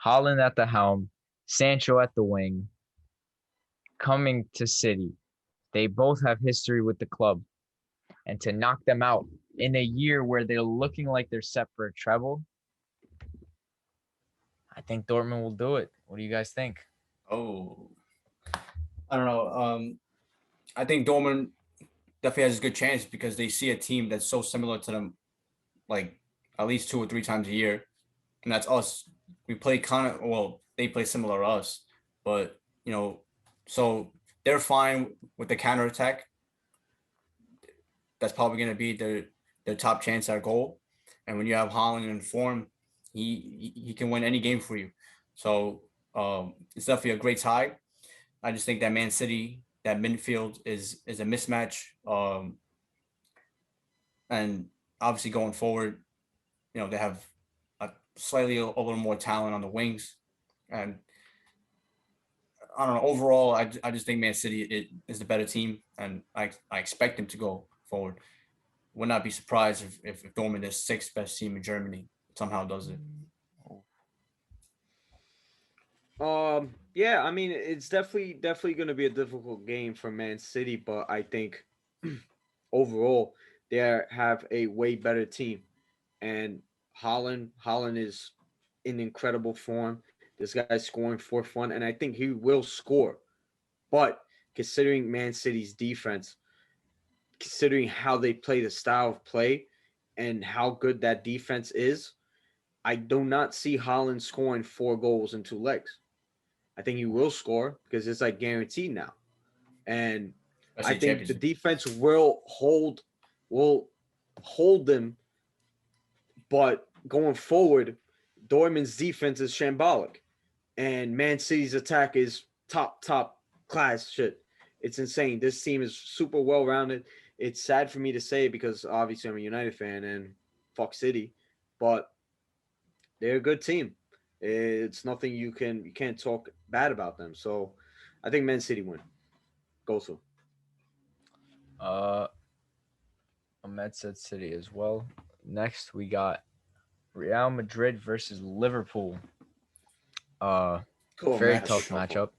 Haaland at the helm, Sancho at the wing, coming to City. They both have history with the club. And to knock them out in a year where they're looking like they're set for a treble, I think Dortmund will do it. What do you guys think? Oh, I don't know. I think Dortmund definitely has a good chance because they see a team that's so similar to them, like at least 2 or 3 times a year, and that's us. We play they play similar to us, but so they're fine with the counterattack. That's probably going to be their top chance at goal. And when you have Haaland in form, he can win any game for you. So it's definitely a great tie. I just think that Man City that midfield is a mismatch. And obviously going forward, they have a little more talent on the wings, and I don't know. Overall, I just think Man City is the better team, and I expect them to go forward. Would not be surprised if Dortmund is sixth best team in Germany somehow does it. Yeah, I mean, it's definitely going to be a difficult game for Man City, but I think overall they have a way better team, and Holland is in incredible form. This guy's scoring for fun, and I think he will score. But considering Man City's defense, considering how they play, the style of play, and how good that defense is, I do not see Holland scoring 4 goals in 2 legs. I think he will score because it's like guaranteed now. And I think the defense will hold them, but going forward, Dortmund's defense is shambolic, and Man City's attack is top class shit. It's insane. This team is super well rounded. It's sad for me to say because obviously I'm a United fan and fuck City, but they're a good team. It's nothing you can't talk bad about them. So I think Man City win. Go to. Ahmed said City as well. Next, we got Real Madrid versus Liverpool. Very tough matchup.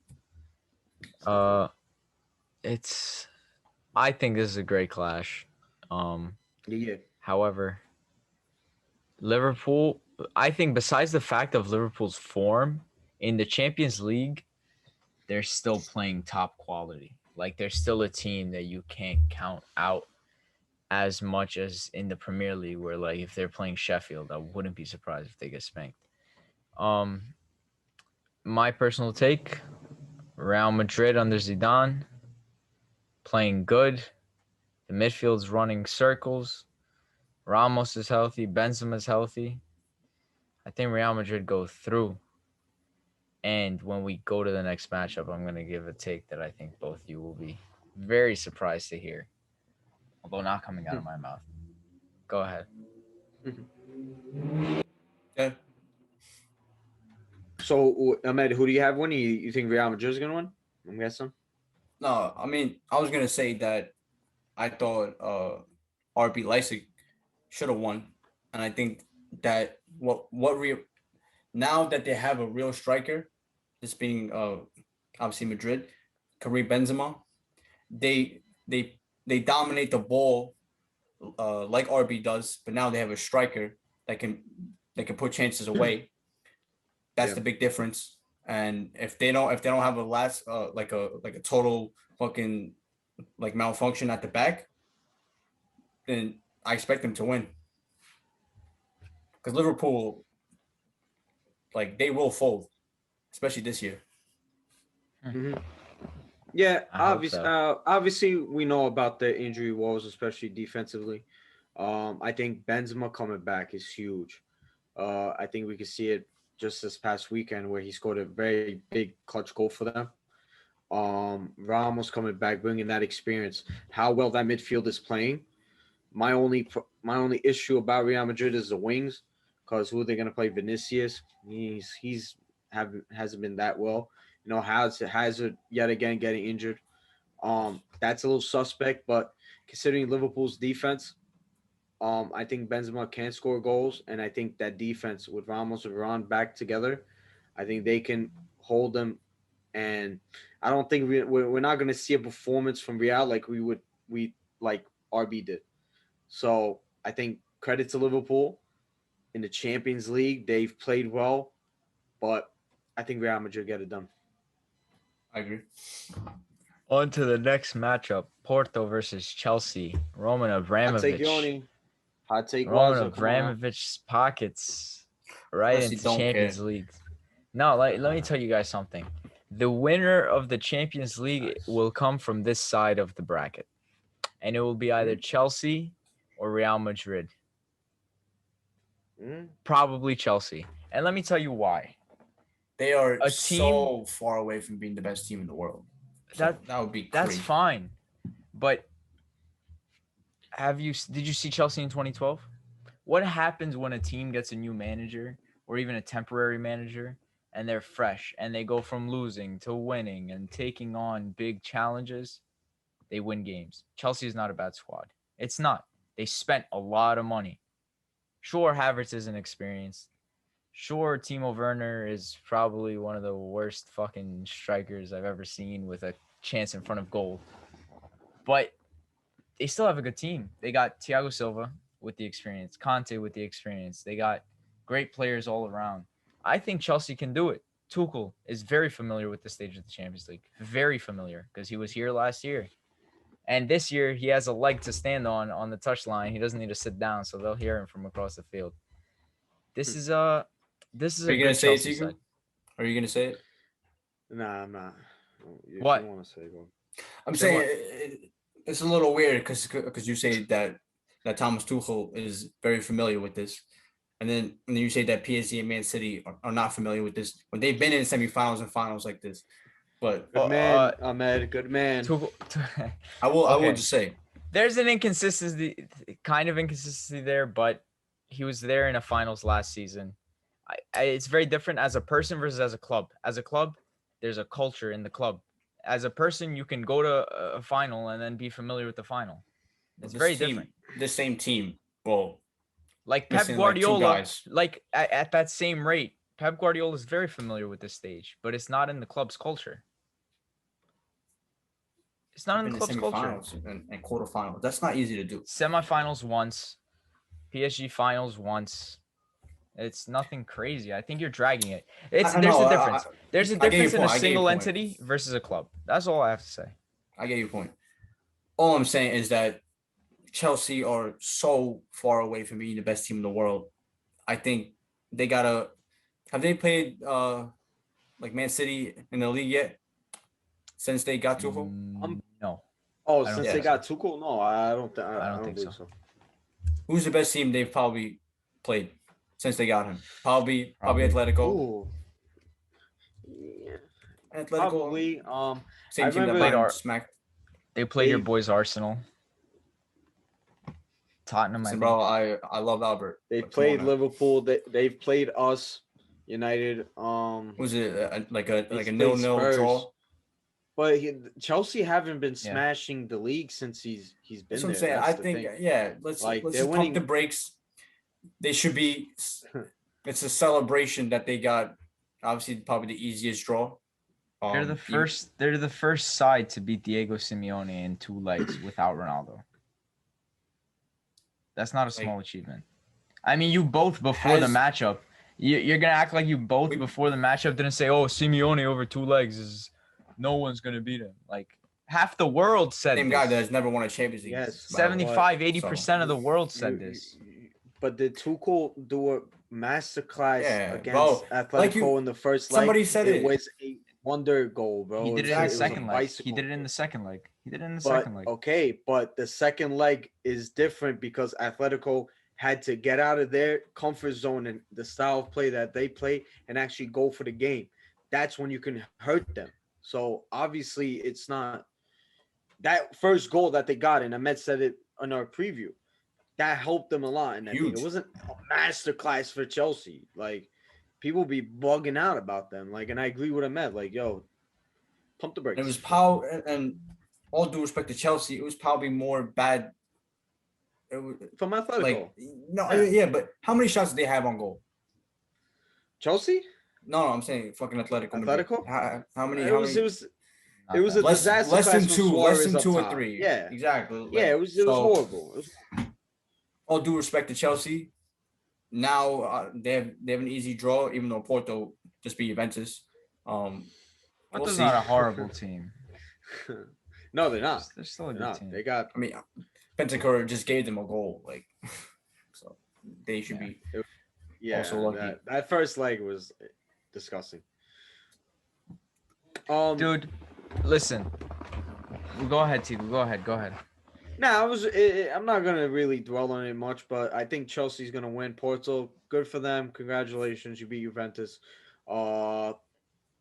I think this is a great clash. Yeah. However, Liverpool, I think besides the fact of Liverpool's form in the Champions League, they're still playing top quality. Like they're still a team that you can't count out as much as in the Premier League, where like if they're playing Sheffield, I wouldn't be surprised if they get spanked. My personal take, Real Madrid under Zidane, playing good. The midfield's running circles. Ramos is healthy. Benzema's healthy. I think Real Madrid go through. And when we go to the next matchup, I'm going to give a take that I think both you will be very surprised to hear, although not coming out of my mouth. Go ahead. Yeah. So, Ahmed, who do you have winning? You think Real Madrid is going to win? I'm guessing. No, I mean, I was going to say that I thought RB Leipzig should have won. And I think that now that they have a real striker, this being obviously Madrid, Karim Benzema, they dominate the ball like RB does, but now they have a striker that can put chances away. That's the big difference. And if they don't have a last like a total fucking like malfunction at the back, then I expect them to win. Because Liverpool, like they will fold, especially this year. Mm-hmm. Yeah, obviously we know about the injury woes, especially defensively. I think Benzema coming back is huge. I think we could see it just this past weekend where he scored a very big clutch goal for them. Ramos coming back, bringing that experience. How well that midfield is playing. My only issue about Real Madrid is the wings, because who are they going to play? Vinicius. He's hasn't been that well. Hazard yet again getting injured. That's a little suspect, but considering Liverpool's defense, I think Benzema can score goals, and I think that defense with Ramos and Varane back together, I think they can hold them. And I don't think we're not going to see a performance from Real like we like RB did. So I think credit to Liverpool in the Champions League. They've played well, but I think Real Madrid get it done. I agree. On to the next matchup, Porto versus Chelsea. Roman Abramovich. Hot take. Roman Abramovich's pockets right into Champions League. No, let me tell you guys something. The winner of the Champions League will come from this side of the bracket. And it will be either Chelsea or Real Madrid. Probably Chelsea. And let me tell you why. They are so far away from being the best team in the world. So that would be that's crazy. fine. But did you see Chelsea in 2012? What happens when a team gets a new manager or even a temporary manager and they're fresh and they go from losing to winning and taking on big challenges? They win games. Chelsea is not a bad squad. It's not. They spent a lot of money. Sure, Havertz isn't experienced. Sure, Timo Werner is probably one of the worst fucking strikers I've ever seen with a chance in front of goal. But they still have a good team. They got Thiago Silva with the experience, Conte with the experience. They got great players all around. I think Chelsea can do it. Tuchel is very familiar with the stage of the Champions League. Very familiar because he was here last year. And this year he has a leg to stand on the touchline. He doesn't need to sit down, so they'll hear him from across the field. This is a Are you gonna good say Chelsea it, Tiku? side. Are you gonna say it? Nah, I'm not. If What? you want to say, go. I'm Say saying it's a little weird because you say that Thomas Tuchel is very familiar with this, and then you say that PSG and Man City are not familiar with this when they've been in semifinals and finals like this. But Good man, Ahmed. Good man. I will Okay. just say There's an inconsistency, kind of inconsistency there, but he was there in a finals last season. It's very different as a person versus as a club. As a club, there's a culture in the club. As a person, you can go to a final and then be familiar with the final. It's very different. This same team, well, Like Pep missing Guardiola, like 2 guys. like at that same rate, Pep Guardiola is very familiar with this stage, but it's not in the club's culture. It's not in the club's culture. Semifinals and quarterfinals. That's not easy to do. Semifinals once, PSG finals once. It's nothing crazy. I think you're dragging it. There's a difference. There's a difference in a single entity versus a club. That's all I have to say. I get your point. All I'm saying is that Chelsea are so far away from being the best team in the world. I think they gotta. Have they played like Man City in the league yet? Since they got Tuchel? No. Oh, since they got Tuchel? No, I don't. I don't think so. Who's the best team they've probably played since they got him? Probably Atletico. Ooh. Yeah. Atletico. Probably. Same team that played smacked. They played your boys Arsenal. Tottenham. Listen, bro, I love Albert. They played Liverpool. They've played us. United. Was it like a 0-0 draw? But Chelsea haven't been smashing the league since he's been there. I'm saying. I think let's just pump the brakes. They should be. It's a celebration that they got. Obviously, probably the easiest draw. They're the first. They're the first side to beat Diego Simeone in 2 legs without Ronaldo. That's not a small achievement. I mean, you both before the matchup. You're gonna act like you both before the matchup didn't say, "Oh, Simeone over 2 legs is no one's gonna beat him." Like half the world said same guy that has never won a Champions League. Yes, 75-80% of the world said this. But did Tuchel do a masterclass against Atletico in the first leg? Somebody said it was a wonder goal, bro. He did it in the second leg. He did it in the second leg. Okay, but the second leg is different because Atletico had to get out of their comfort zone and the style of play that they play and actually go for the game. That's when you can hurt them. So obviously it's not that first goal that they got, and Ahmed said it in our preview, that helped them a lot. And it wasn't a masterclass for Chelsea. Like people be bugging out about them. Like, and I agree with Ahmed. Like, yo, pump the brakes. It was power, and all due respect to Chelsea, it was probably more bad. From Atletico. But how many shots did they have on goal? Chelsea? No, I'm saying fucking Atletico. Atletico? How many? It was a disaster. Less than 2 or 3. Yeah, exactly. Yeah, it was horrible. All due respect to Chelsea, now they have an easy draw, even though Porto just beat Juventus. Porto's not a horrible team. No, they're not. They're still a good team. They got. I mean, Bentancur just gave them a goal, like, so they should be. Yeah, also lucky. That first leg was disgusting. Dude, listen. Go ahead, T. Go ahead. I'm not gonna really dwell on it much, but I think Chelsea's gonna win. Porto, good for them. Congratulations, you beat Juventus.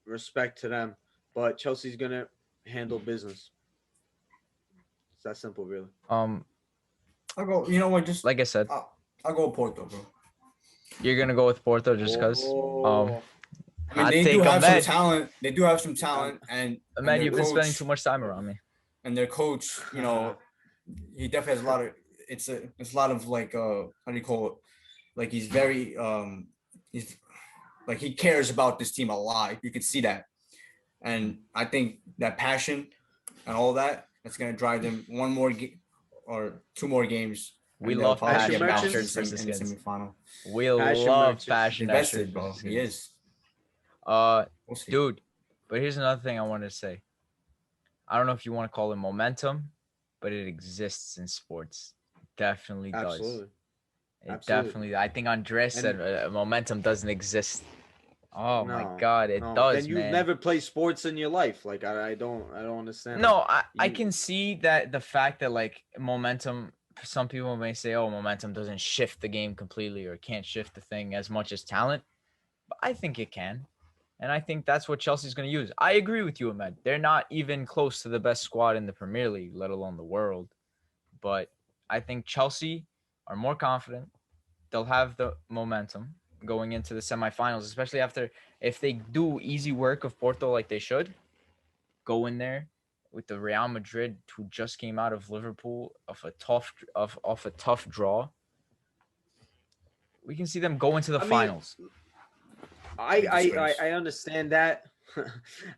Respect to them. But Chelsea's gonna handle business. It's that simple, really. Um, I'll go. You know what? Just like I said, I'll go Porto, bro. you're gonna go with Porto just because. Oh, I mean, Hot they take, do have some Ahmed. talent. They do have some talent, and Ahmed, their you've been spending too coach much time around me. and their coach, you know, he definitely has a lot of. It's a lot of like how do you call it? Like he's very he's like he cares about this team a lot. You could see that, and I think that passion and all that's gonna drive them one more or two more games. We And they'll love probably Passion passion get bounced merchants? versus in the skins. semifinal. We Passion love merchants. passion Invested, bro. versus He skins. is. We'll see. Dude, but here's another thing I wanted to say. I don't know if you want to call it momentum, but it exists in sports. Definitely does. absolutely. It Absolutely. definitely. I think Andres said momentum doesn't exist. Oh my No, God, it no. does, Then you've man. never played sports in your life. Like I don't understand. No, I You- can see that the fact that like momentum. Some people may say, "Oh, momentum doesn't shift the game completely or can't shift the thing as much as talent," but I think it can. And I think that's what Chelsea's going to use. I agree with you, Ahmed. They're not even close to the best squad in the Premier League, let alone the world. But I think Chelsea are more confident. They'll have the momentum going into the semifinals, especially after if they do easy work of Porto like they should, go in there with the Real Madrid who just came out of Liverpool of a tough draw. We can see them go into the I mean, finals. I understand that.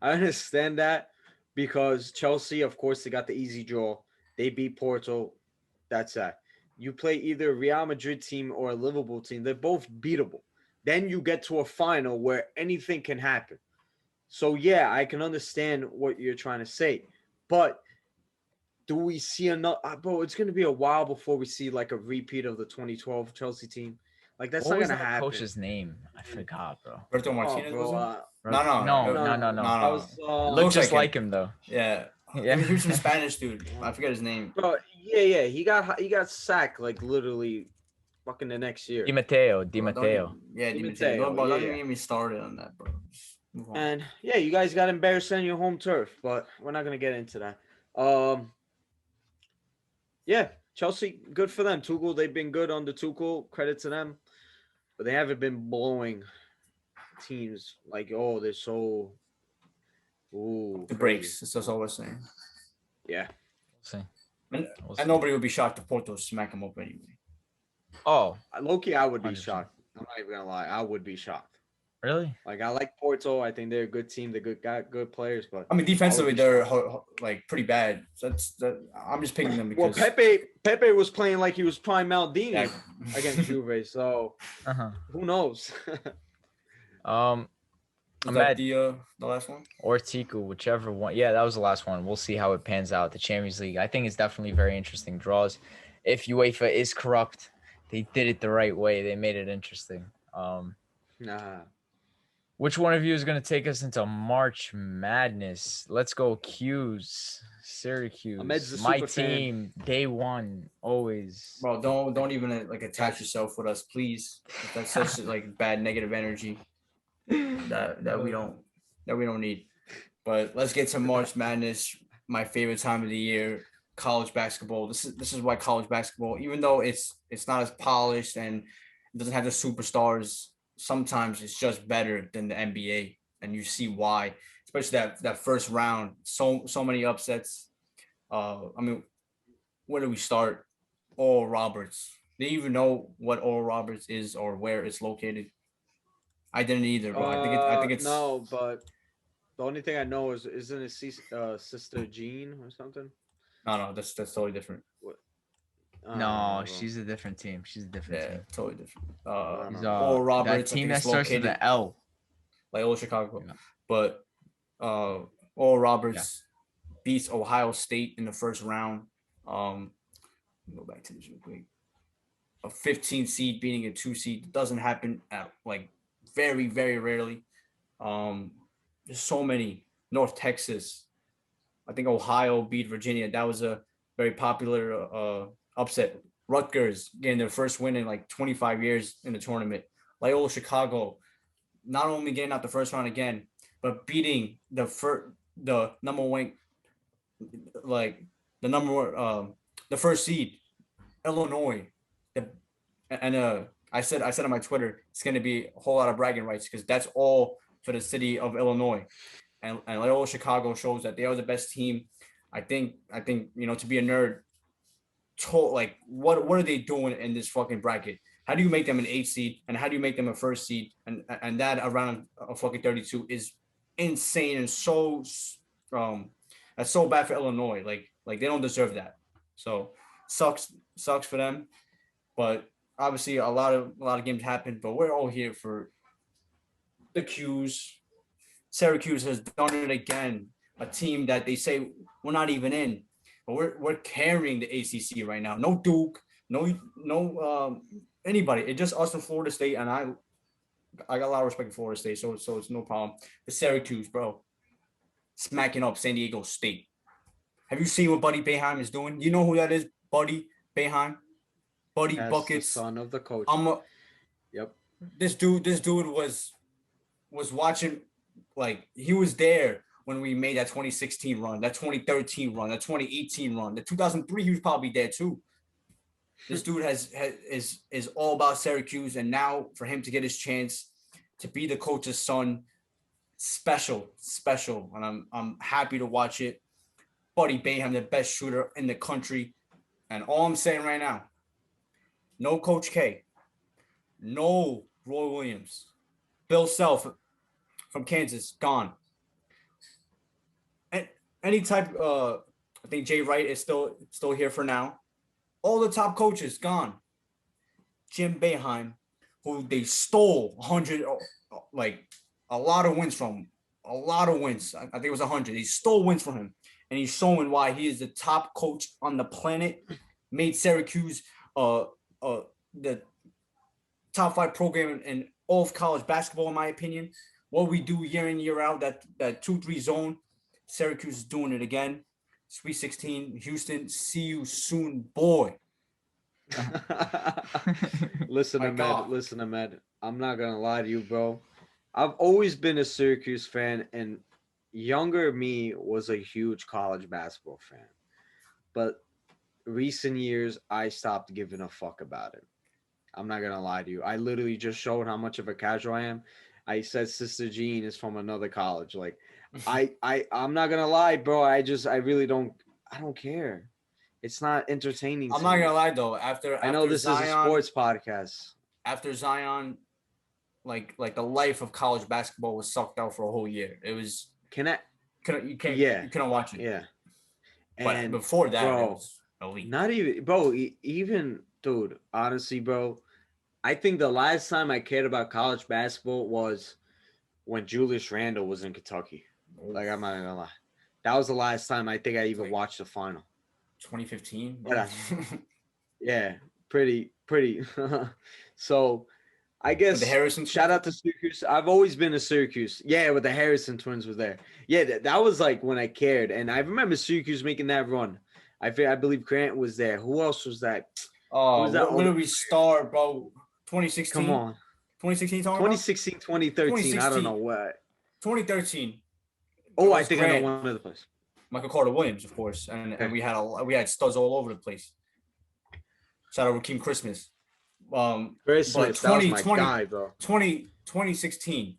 I understand that because Chelsea, of course, they got the easy draw. They beat Porto. That's that. You play either a Real Madrid team or a Liverpool team. They're both beatable. Then you get to a final where anything can happen. So yeah, I can understand what you're trying to say, but do we see another? Bro, it's gonna be a while before we see like a repeat of the 2012 Chelsea team. Like that's What not was gonna that happen. coach's name? I forgot, bro. Roberto Oh, Martinez was bro. it? No, No. I no. was. Looked Looks just like like him though. Yeah. Yeah. He was some Spanish dude. I forget his name. Bro, yeah. He got sacked like literally, fucking the next year. Di Matteo. Di Di Matteo. Matteo, Don't yeah. even get me started on that, bro. Just move on. And yeah, you guys got embarrassed on your home turf, but we're not gonna get into that. Yeah, Chelsea, good for them. Tuchel, they've been good under Tuchel. Credit to them, but they haven't been blowing teams like they're so. Ooh, The crazy. breaks. That's all we're saying. Yeah. See. And, We'll see. and nobody would be shocked if Porto smack him up anyway. Oh, Low-key, I would be 100%. shocked. I'm not even gonna lie. I would be shocked. really? Like I like Porto. I think they're a good team. They're good players. But I mean, defensively, be they're shocked. like pretty bad. So I'm just picking them Well, because Pepe was playing like he was prime Maldini Yeah. against Juve. So Uh-huh. who knows? Is Ahmed that the last one? or Tiku, whichever one. Yeah, that was the last one. We'll see how it pans out. The Champions League, I think, is definitely very interesting draws. If UEFA is corrupt, they did it the right way. They made it interesting. Nah. Which one of you is going to take us into March Madness? Let's go Q's. Syracuse. Ahmed's the My super fan. team, day one, always. Bro, don't even like attach yourself with us, please. That's such like bad negative energy that we don't need. But let's get to March Madness, my favorite time of the year, college basketball. This is why college basketball, even though it's not as polished and it doesn't have the superstars, sometimes it's just better than the NBA, and you see why. Especially that first round, so many upsets. I mean, where do we start? Oral Roberts. Do you even know what Oral Roberts is or where it's located? I didn't either, bro. I think it's no, but the only thing I know is isn't it Sister Jean or something? no, that's totally different. No, she's a different team. She's a different Yeah, team. totally different. She's, Oral Roberts. that team I think that it's starts with located the L. like old Chicago, Yeah. but Oral Roberts beats Ohio State in the first round. Go back to this real quick. A 15 seed beating a 2 seed doesn't happen at like very, very rarely. There's so many. North Texas. I think Ohio beat Virginia. That was a very popular upset. Rutgers getting their first win in like 25 years in the tournament. Loyola Chicago not only getting out the first round again, but beating the number one like the number one, the first seed, Illinois. The, and I said on my Twitter, it's gonna be a whole lot of bragging rights because that's all for the city of Illinois, and Loyola Chicago shows that they are the best team. I think to be a nerd, like what are they doing in this fucking bracket? How do you make them an 8 seed and how do you make them a first seed? And that around a fucking 32 is insane and so that's so bad for Illinois. Like they don't deserve that. So sucks for them. But obviously a lot of games happen. But we're all here for the Qs. Syracuse has done it again. A team that they say we're not even in, but we're carrying the ACC right now. No Duke, no anybody. It's just us and Florida State, and I got a lot of respect for Florida State, so it's no problem. The Syracuse, bro, smacking up San Diego State. Have you seen what Buddy Boeheim is doing? You know who that is, Buddy Boeheim? Buddy That's Buckets, the son of the coach. Yep. This dude was watching, like he was there when we made that 2016 run, that 2013 run, that 2018 run, the 2003. He was probably there too. This dude is all about Syracuse, and now for him to get his chance to be the coach's son, special, and I'm happy to watch it. Buddy Boeheim, the best shooter in the country, and all I'm saying right now, no Coach K, no Roy Williams, Bill Self from Kansas, gone. And any type, I think Jay Wright is still here for now. All the top coaches gone. Jim Boeheim, who they stole 100, like a lot of wins from, a lot of wins. I think it was 100. They stole wins from him, and he's showing why he is the top coach on the planet. Made Syracuse, the top 5 program in all of college basketball, in my opinion. What we do year in, year out, that 2-3 zone, Syracuse is doing it again. Sweet 16, Houston, see you soon, boy. Listen, Ahmed. I'm not gonna lie to you, bro. I've always been a Syracuse fan, and younger me was a huge college basketball fan. But recent years, I stopped giving a fuck about it. I'm not gonna lie to you. I literally just showed how much of a casual I am. I said Sister Jean is from another college. Like, I'm not gonna lie, bro. I really don't care. It's not entertaining. I'm not gonna lie though. After I know this Zion, is a sports podcast. After Zion, like the life of college basketball was sucked out for a whole year. It was you couldn't watch it. Yeah. But and before that, bro, it was elite. Not even, bro. Even, dude. Honestly, bro, I think the last time I cared about college basketball was when Julius Randle was in Kentucky. Like, I'm not gonna lie. That was the last time I think I even watched the final. 2015. Yeah, pretty. So, I guess the Harrison shout out to Syracuse. I've always been a Syracuse. Yeah, with the Harrison twins was there. Yeah, that was like when I cared, and I remember Syracuse making that run. I believe Grant was there. Who else was that? Oh, when did we start, bro? 2016. Come on. 2016, 2016, 2013. I don't know what. 2013. Oh, I think Grant. I know one of the places. Michael Carter Williams, of course, and we had studs all over the place. Shout out Rakeem Christmas. Christmas, that was my guy, bro. 2016.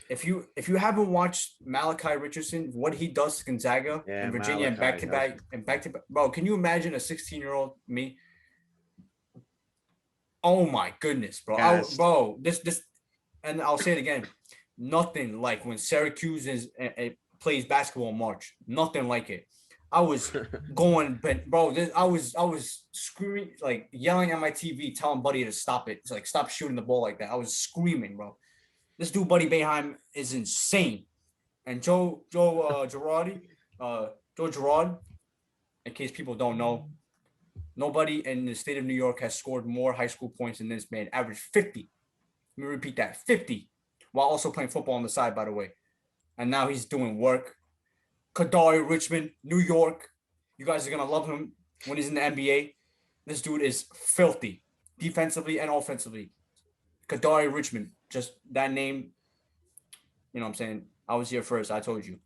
If you haven't watched Malachi Richardson, what he does to Gonzaga and Virginia, and back to back, bro, can you imagine a 16-year-old me? Oh my goodness, bro. Yes. This, and I'll say it again. Nothing like when Syracuse plays basketball in March. Nothing like it. I was going, but bro, I was screaming, like yelling at my TV, telling Buddy to stop it. It's like, stop shooting the ball like that. I was screaming, bro. This dude, Buddy Boeheim, is insane. And Joe Girard, in case people don't know, nobody in the state of New York has scored more high school points than this man. Average 50. Let me repeat that, 50. While also playing football on the side, by the way. And now he's doing work. Kadari Richmond, New York. You guys are going to love him when he's in the NBA. This dude is filthy, defensively and offensively. Kadari Richmond, just that name, you know what I'm saying? I was here first, I told you.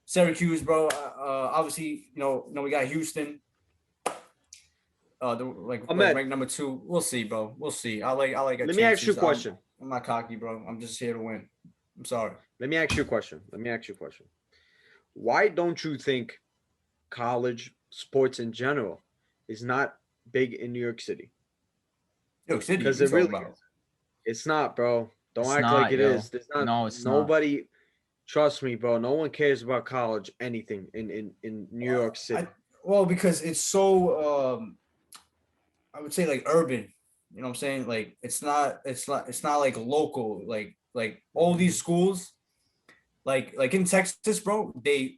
Syracuse, bro. Obviously, we got Houston. Ahmed, ranked number 2. We'll see, bro. We'll see. I like let me ask you a question. I'm not cocky, bro. I'm just here to win. I'm sorry. Let me ask you a question. Why don't you think college sports in general is not big in New York City? New York City, because it really is. It's not, bro. Don't It's act not, like it yo. is. There's not. No, it's nobody. Trust me, bro. No one cares about college anything in New York City. Because it's so I would say like urban. You know what I'm saying? Like it's not like local. Like all these schools, like in Texas, bro, they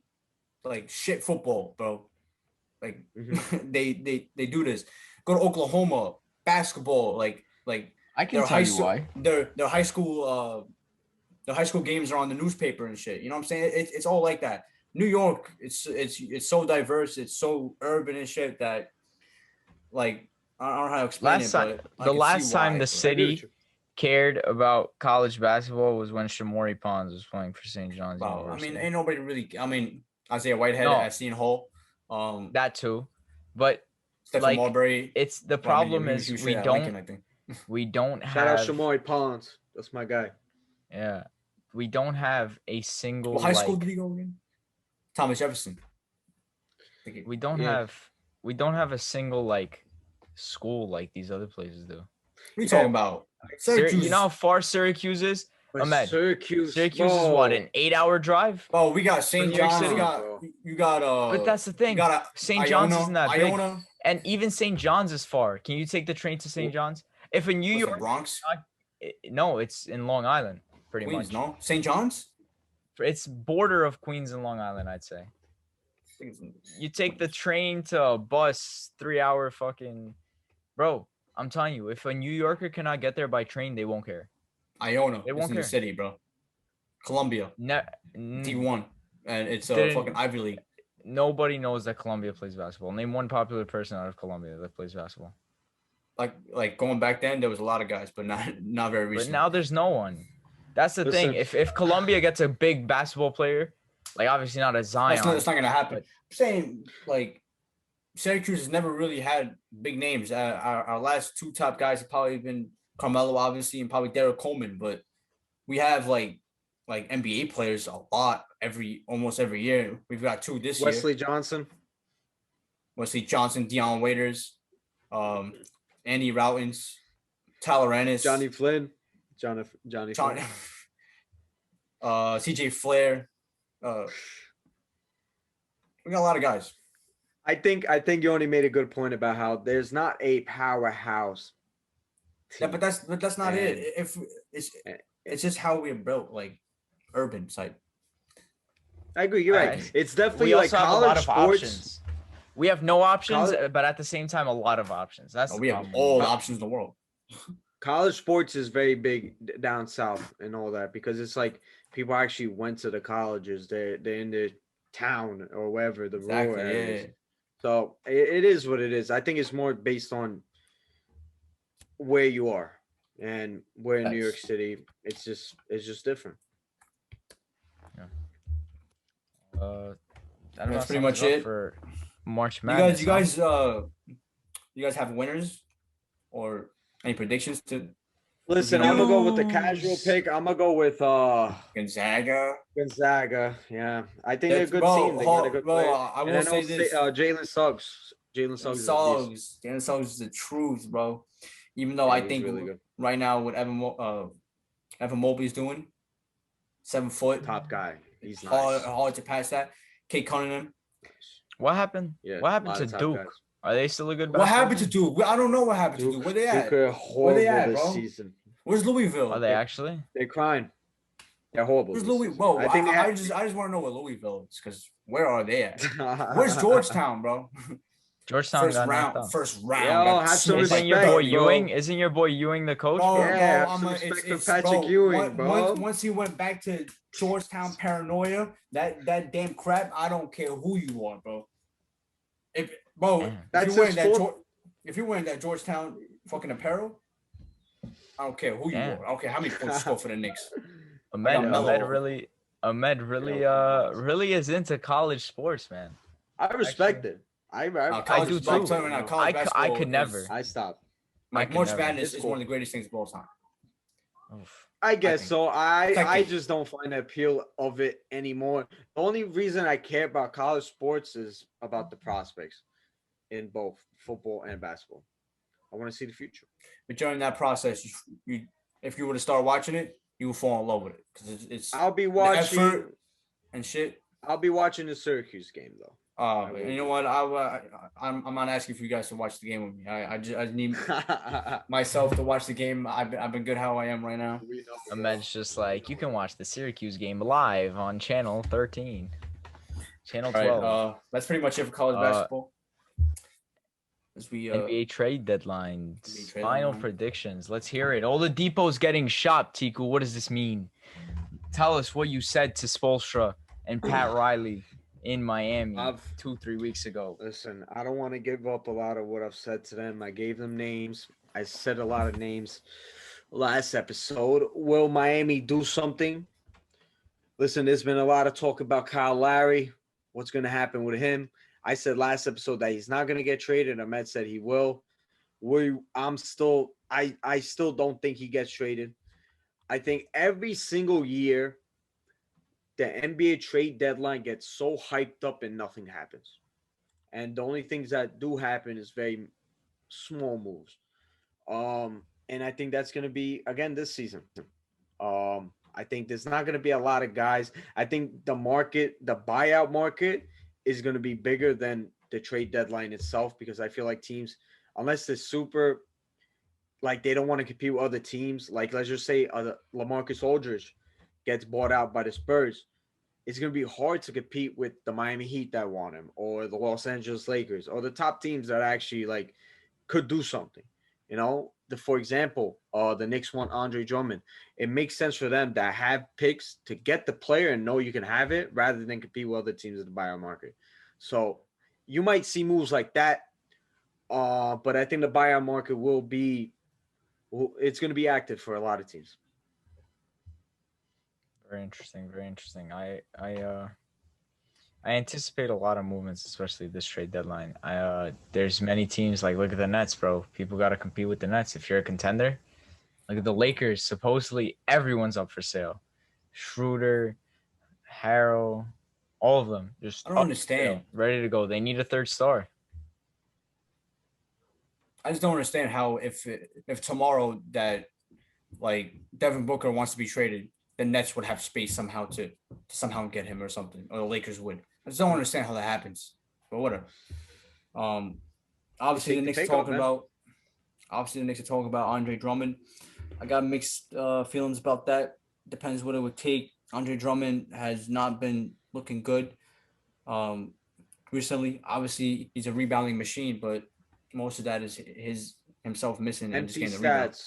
like shit football, bro. Like they do this. Go to Oklahoma, basketball, like I can tell you why. Their high school games are on the newspaper and shit. You know what I'm saying? It's all like that. New York, it's so diverse, it's so urban and shit that like I don't know how to explain the last time the city cared about college basketball was when Shamori Pons was playing for St. John's University. I mean, ain't nobody really. I mean, Isaiah Whitehead, at Seton Hall. That too, but Stephen Marbury. It's the problem is we don't have. Shout out Shamori Pons. That's my guy. Yeah, we don't have a single. What high school did he go again? Thomas Jefferson. We don't have a single like school like these other places do. What are you talking about? Syracuse. You know how far Syracuse is? Ahmed, Syracuse is what, an 8-hour drive? Oh, we got St. John's. You got But that's the thing. St. John's isn't that big. And even St. John's is far. Can you take the train to St. John's? If in New York, Bronx? No, it's in Long Island, pretty Queens, much. No, St. John's. It's border of Queens and Long Island, I'd say. You take the train to a bus, 3-hour fucking, bro. I'm telling you, if a New Yorker cannot get there by train, they won't care. Iona. It's in the city, bro. Columbia. D1. And it's a fucking Ivy League. Nobody knows that Columbia plays basketball. Name one popular person out of Columbia that plays basketball. Like going back then, there was a lot of guys, but not very recently. But now there's no one. That's the thing. If Columbia gets a big basketball player, like obviously not a Zion. That's not gonna happen. I'm saying like Syracuse has never really had big names. Our last 2 top guys have probably been Carmelo, obviously, and probably Derek Coleman. But we have like NBA players a lot almost every year. We've got 2 this year. Wesley Johnson, Deion Waiters, Andy Routens, Tyler Ennis, Johnny Flynn, Johnny Flynn. CJ Flair. We got a lot of guys. I think you only made a good point about how there's not a powerhouse team. Yeah, but that's not it. If it's just how we're built, like urban site. I agree. You're right. It's definitely like college sports. Options. We have no options, but at the same time, a lot of options. We have all the options in the world. College sports is very big down south and all that because it's like people actually went to the colleges. They're in the town or wherever the rural areas. Yeah. So it is what it is. I think it's more based on where you are, and where in New York City, it's just different. Yeah. That's pretty much it for March Madness. You guys have winners or any predictions to? Listen, I'm gonna go with the casual pick. I'm gonna go with Gonzaga. Yeah, I think they're a good team. They got a good player. I will say this: Jalen Suggs. Jalen Suggs is the truth, bro. Even though I think really right now what Evan Mobley's doing, 7 foot, top guy. He's nice. Hard to pass that. Kate Cunningham. What happened? Yeah, what happened to Duke? Guys. Are they still a good? What happened to Duke? I don't know what happened to Duke. Where they at? Where they at, bro? Season. Where's Louisville? Are they actually? They're crying. They're horrible. Where's Louisville? Whoa, I just want to know where Louisville is because where are they at? Where's Georgetown, bro? Georgetown first round. Isn't your boy Ewing? Isn't your boy Ewing the coach? Bro? Yeah, it's Patrick Ewing, bro. Once he went back to Georgetown paranoia, that damn crap. I don't care who you are, bro. If you're wearing that Georgetown fucking apparel, I don't care who you are. I don't care how many points you score for the Knicks. Ahmed Ahmed really is into college sports, man. I respect Actually, it. I College do basketball, too. right now, college I basketball could never. is I stopped. I like could March never. Madness It's is cool. one of the greatest things of all time. Oof. I guess think. so. I Second. just don't find the appeal of it anymore. The only reason I care about college sports is about the prospects in both football and basketball. I want to see the future. But during that process, you if you were to start watching it, you will fall in love with it because it's I'll be the watching. effort and shit. I'll be watching the Syracuse game though. And you know what? I'm not asking for you guys to watch the game with me. I just need myself to watch the game. I've been good how I am right now. Ahmed's just like, you can watch the Syracuse game live on channel 13, channel 12. Right, that's pretty much it for college basketball. As we NBA trade deadlines, NBA trade final deadline. predictions. Let's hear it. Oladipo's getting shot, Tiku. What does this mean? Tell us what you said to Spoelstra and Pat Riley in Miami 2-3 weeks ago. Listen, I don't want to give up a lot of what I've said to them. I gave them names. I said a lot of names last episode. Will Miami do something? Listen, there's been a lot of talk about Kyle Lowry. What's going to happen with him? I said last episode that he's not going to get traded. Ahmed said he will. I still don't think he gets traded. I think every single year the NBA trade deadline gets so hyped up and nothing happens. And the only things that do happen is very small moves. And I think that's going to be again this season. I think there's not going to be a lot of guys. I think the buyout market is going to be bigger than the trade deadline itself because I feel like teams, unless they're super, like they don't want to compete with other teams, like let's just say LaMarcus Aldridge gets bought out by the Spurs, it's going to be hard to compete with the Miami Heat that want him or the Los Angeles Lakers or the top teams that actually like could do something. You know, for example, the Knicks want Andre Drummond. It makes sense for them to have picks to get the player and know you can have it rather than compete with other teams in the buyout market. So you might see moves like that. But I think the buyout market it's going to be active for a lot of teams. Very interesting. Very interesting. I anticipate a lot of movements, especially this trade deadline. There's many teams like look at the Nets, bro. People got to compete with the Nets. If you're a contender, look at the Lakers. Supposedly everyone's up for sale. Schroeder, Harrell, all of them just I don't understand. Ready to go. They need a third star. I just don't understand how if tomorrow that like Devin Booker wants to be traded, the Nets would have space somehow to somehow get him or something, or the Lakers would. I just don't understand how that happens. But whatever. Obviously the Knicks are talking about Andre Drummond. I got mixed feelings about that. Depends what it would take. Andre Drummond has not been looking good recently. Obviously he's a rebounding machine, but most of that is himself missing and just getting the rebound.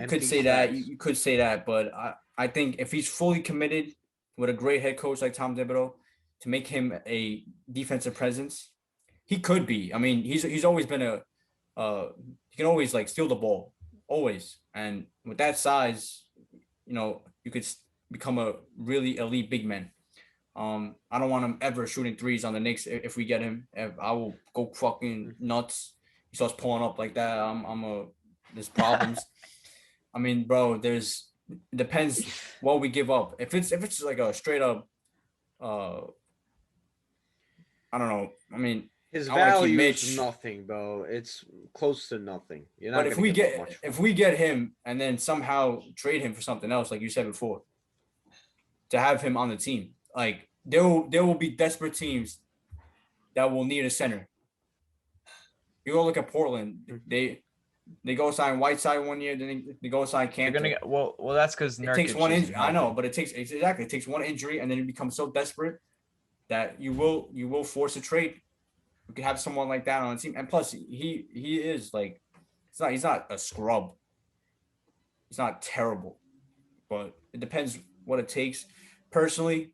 You could say that. You could say that, but I think if he's fully committed with a great head coach like Tom Thibodeau to make him a defensive presence, he could be. I mean, he's always been he can always like steal the ball, always. And with that size, you know, you could become a really elite big man. I don't want him ever shooting threes on the Knicks if we get him. I will go fucking nuts. He starts pulling up like that. There's problems. I mean, bro, it depends what we give up. If it's like a straight up, I don't know. I mean, his value is nothing, bro. It's close to nothing. But if we get him and then somehow trade him for something else, like you said before, to have him on the team, like there will be desperate teams that will need a center. You go look at Portland. They go sign Whiteside one year, then they go sign Cantor. Well, that's because it takes one injury. I know, but it takes one injury, and then it becomes so desperate that you will force a trade. You can have someone like that on the team, and plus he is like he's not a scrub. He's not terrible, but it depends what it takes. Personally,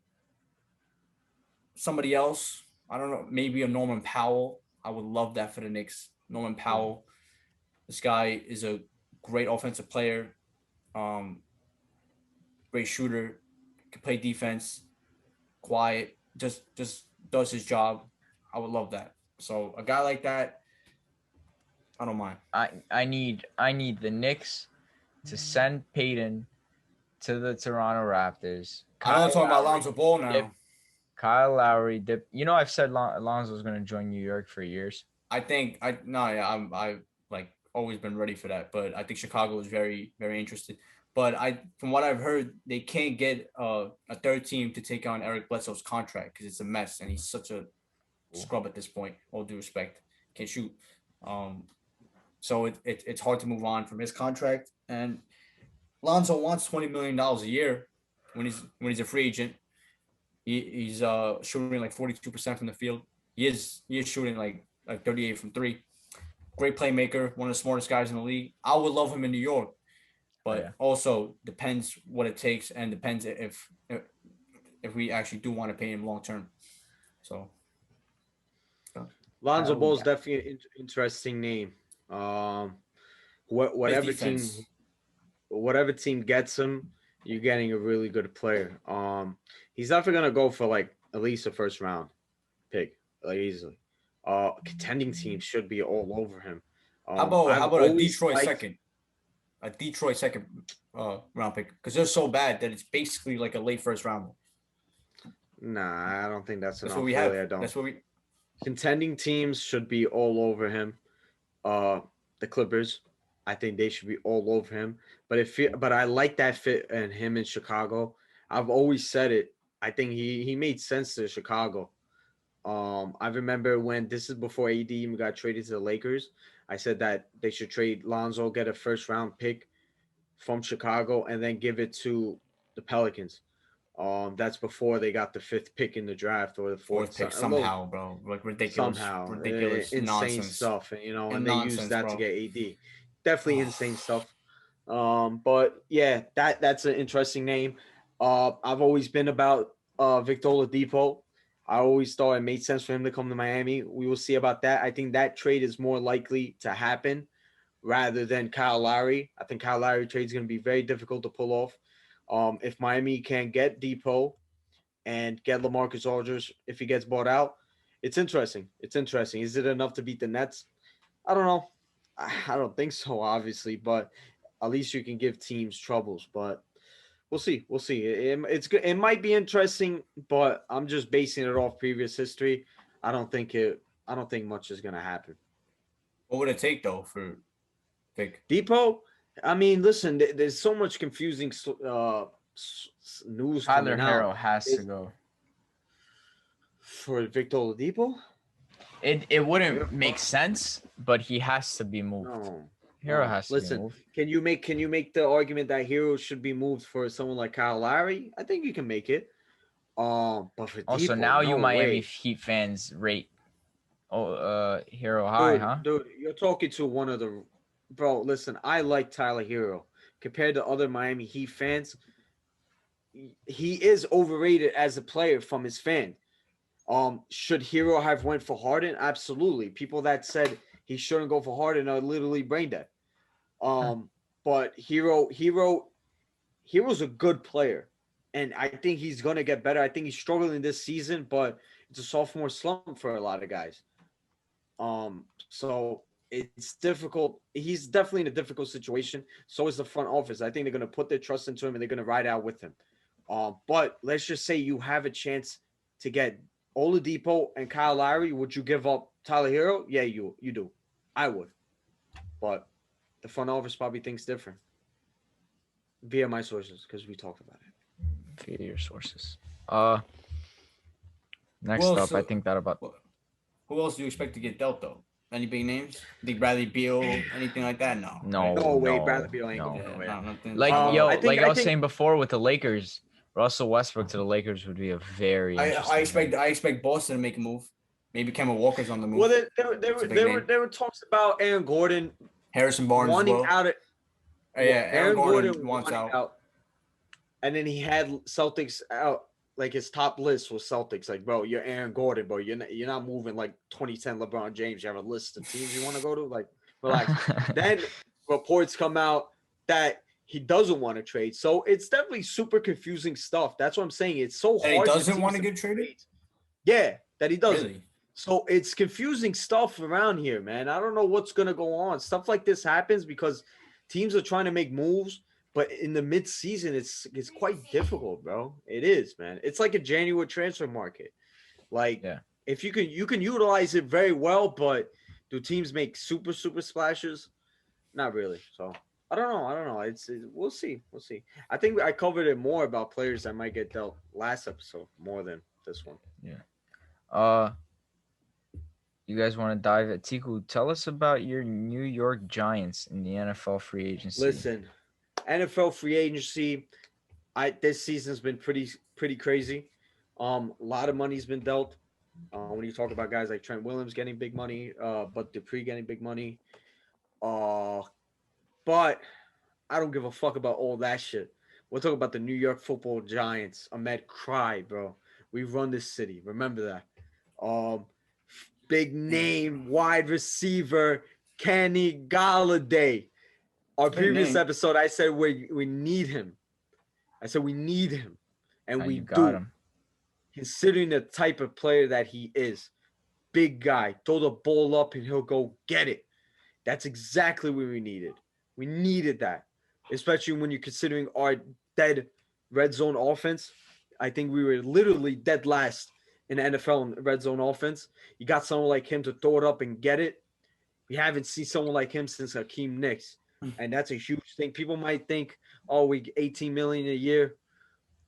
somebody else, I don't know, maybe a Norman Powell. I would love that for the Knicks. Norman Powell. This guy is a great offensive player, great shooter, can play defense, quiet, just does his job. I would love that. So a guy like that, I don't mind. I need the Knicks to send Peyton to the Toronto Raptors. I know I'm talking about Lonzo Ball now. Kyle Lowry dip. You know, I've said Lonzo's going to join New York for years. I've like always been ready for that, but I think Chicago is very, very interested. But from what I've heard, they can't get a third team to take on Eric Bledsoe's contract because it's a mess and he's such a scrub at this point. All due respect, can't shoot. So it's hard to move on from his contract. And Lonzo wants $20 million a year when he's a free agent. He's shooting like 42% from the field. He is shooting like 38 from three. Great playmaker, one of the smartest guys in the league. I would love him in New York, but also depends what it takes and depends if we actually do want to pay him long term. So Lonzo Ball is definitely an interesting name. Whatever team gets him, you're getting a really good player. He's definitely gonna go for like at least a first round pick, like easily. Contending teams should be all over him. How about a Detroit second? A Detroit second round pick, because they're so bad that it's basically like a late first rounder. Nah, I don't think that's enough. What we have. That's what we. Contending teams should be all over him. The Clippers, I think they should be all over him. But I like that fit in him in Chicago. I've always said it. I think he made sense to Chicago. I remember when this is before AD even got traded to the Lakers. I said that they should trade Lonzo, get a first round pick from Chicago, and then give it to the Pelicans. That's before they got the 5th pick in the draft or the 4th pick somehow, bro. Like ridiculous, insane nonsense stuff, and they used that to get AD. Definitely insane stuff. But yeah, that's an interesting name. I've always been about Victor Oladipo. I always thought it made sense for him to come to Miami. We will see about that. I think that trade is more likely to happen rather than Kyle Lowry. I think Kyle Lowry trade is going to be very difficult to pull off. If Miami can get Depot and get LaMarcus Aldridge, if he gets bought out, it's interesting. Is it enough to beat the Nets? I don't know. I don't think so, obviously, but at least you can give teams troubles. But we'll see. It's good. It might be interesting, but I'm just basing it off previous history. I don't think much is gonna happen. What would it take though for Depot? I mean, listen, there's so much confusing news. Tyler Hero has to go for Victor Oladipo. It wouldn't make sense, but he has to be moved. No. Hero has to be moved. Can you make the argument that Hero should be moved for someone like Kyle Lowry? I think you can make it. But for also Depot, now no you Miami way. Heat fans rate Hero high, huh? Dude, you're talking to one of the bro. Listen, I like Tyler Hero compared to other Miami Heat fans. He is overrated as a player from his fan. Should Hero have went for Harden? Absolutely. People that said he shouldn't go for Harden are literally brain dead. But Hero's a good player, and I think he's gonna get better. I think he's struggling this season, but it's a sophomore slump for a lot of guys. So it's difficult. He's definitely in a difficult situation. So is the front office. I think they're gonna put their trust into him and they're gonna ride out with him. But let's just say you have a chance to get Oladipo and Kyle Lowry. Would you give up Tyler Hero? Yeah, you do. I would. But the front office probably thinks different. Via my sources, because we talked about it. Via your sources. Next up, I think that about. Who else do you expect to get dealt though? Any big names? Think Bradley Beal, anything like that? No way. Bradley Beal ain't going nowhere. Like I was saying before with the Lakers, Russell Westbrook to the Lakers would be a very. I expect Boston to make a move. Maybe Kemba Walker's on the move. Well, there were talks about Aaron Gordon, Harrison Barnes wanting out of. Aaron Gordon wants out. And then he had Celtics out. Like his top list was Celtics. Like, bro, you're Aaron Gordon, bro. You're not moving like 2010 LeBron James. You have a list of teams you want to go to. Like, relax. Then reports come out that he doesn't want to trade. So it's definitely super confusing stuff. That's what I'm saying. It's so And hard. he doesn't want to get traded? Yeah, that he doesn't. Really? So it's confusing stuff around here, man. I don't know what's going to go on. Stuff like this happens because teams are trying to make moves, but in the mid-season, it's quite difficult, bro. It is, man. It's like a January transfer market. Like, if you can utilize it very well, but do teams make super splashes? Not really. So I don't know. We'll see. I think I covered it more about players that might get dealt last episode more than this one. Yeah. You guys want to dive at Tiku? Tell us about your New York Giants in the NFL free agency. Listen, NFL free agency, this season's been pretty crazy. A lot of money's been dealt. When you talk about guys like Trent Williams getting big money, but Dupree getting big money. But I don't give a fuck about all that shit. We're talking about the New York Football Giants. Ahmed Cry, bro. We run this city. Remember that. Big name wide receiver Kenny Galladay. Our previous episode, I said we need him. And we got him. Considering the type of player that he is, big guy, throw the ball up and he'll go get it. That's exactly what we needed. We needed that, especially when you're considering our dead red zone offense. I think we were literally dead last in the NFL in red zone offense. You got someone like him to throw it up and get it. We haven't seen someone like him since Hakeem Nicks, and that's a huge thing. People might think, oh, we $18 million a year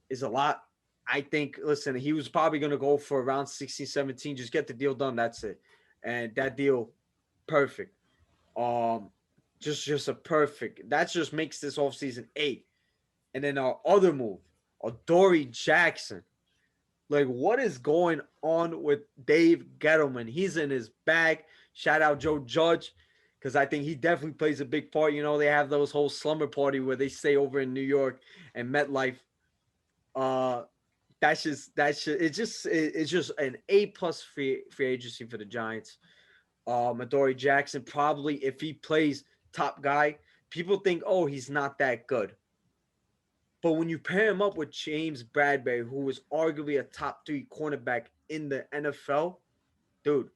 is a lot. I think, listen, he was probably going to go for around 16, 17. Just get the deal done. That's it. And that deal, perfect. Just a perfect. That just makes this offseason 8. And then our other move, Adoree Jackson. Like, what is going on with Dave Gettleman? He's in his bag. Shout out Joe Judge, because I think he definitely plays a big part. You know, they have those whole slumber party where they stay over in New York and MetLife. It's just an A+ free agency for the Giants. Adoree Jackson, probably if he plays top guy, people think, oh, he's not that good. But when you pair him up with James Bradbury, who is arguably a top 3 cornerback in the NFL, dude,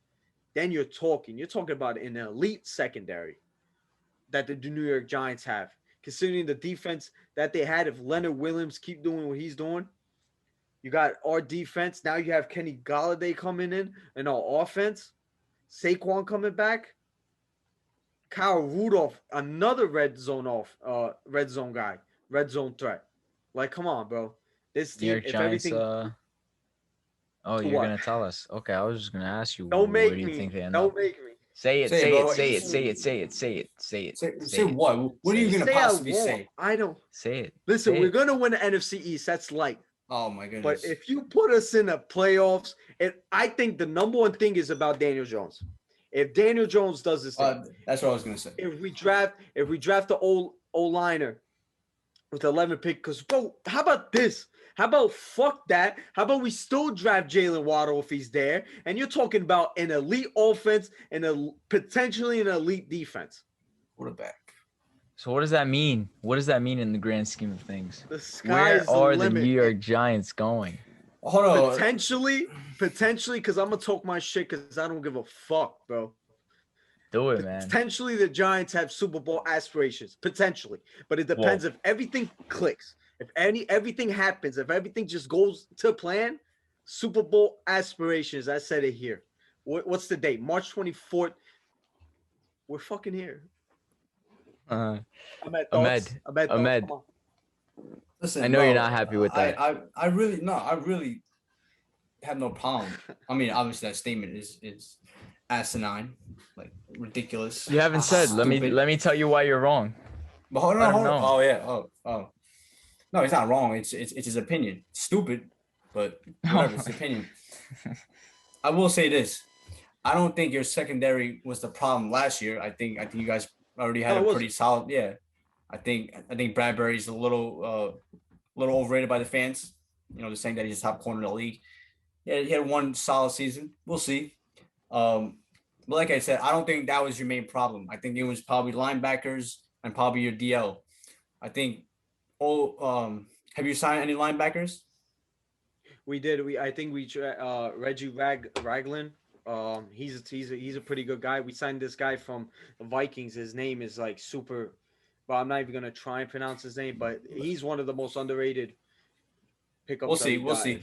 then you're talking about an elite secondary that the New York Giants have. Considering the defense that they had, if Leonard Williams keep doing what he's doing, you got our defense. Now you have Kenny Galladay coming in and our offense. Saquon coming back. Kyle Rudolph, another red zone guy, red zone threat. Like, come on, bro. This team, if Giants, everything. Oh, you're gonna tell us? Okay, I was just gonna ask you. Don't make where do you me. think they end Don't up? make me. Say it. Say what? What are you gonna possibly say? I don't. Say it. Listen, we're gonna win the NFC East. That's light. Oh my goodness. But if you put us in the playoffs, I think the number one thing is about Daniel Jones. If Daniel Jones does this thing, that's what I was gonna say. If we draft the O-liner with the 11th pick, because bro, how about this? How about fuck that? How about we still draft Jalen Waddle if he's there? And you're talking about an elite offense and potentially an elite defense. Quarterback. So what does that mean? What does that mean in the grand scheme of things? The sky's the Where are limit. the New York Giants going? Hold on. Potentially, because I'm gonna talk my shit because I don't give a fuck, bro. Do it, man. Potentially, the Giants have Super Bowl aspirations. Potentially, but it depends if everything clicks. If everything happens, if everything just goes to plan, Super Bowl aspirations. I said it here. What's the date? March 24th. We're fucking here. Ahmed. Listen, I know you're not happy with that. I really have no problem. I mean, obviously that statement is asinine, like ridiculous. You haven't said. Let me tell you why you're wrong. But hold on. Oh yeah. Oh. No, it's not wrong. It's his opinion. Stupid, but whatever. It's his opinion. I will say this. I don't think your secondary was the problem last year. I think you guys already had a pretty solid. Yeah. I think Bradbury's a little overrated by the fans. You know, they're saying that he's a top corner in the league. Yeah, he had one solid season. We'll see. But like I said, I don't think that was your main problem. I think it was probably linebackers and probably your DL. I think. Have you signed any linebackers? We did. I think Reggie Ragland. He's a pretty good guy. We signed this guy from the Vikings. His name is like super. Well, I'm not even gonna try and pronounce his name, but he's one of the most underrated We'll pickups that see. we We'll got. see.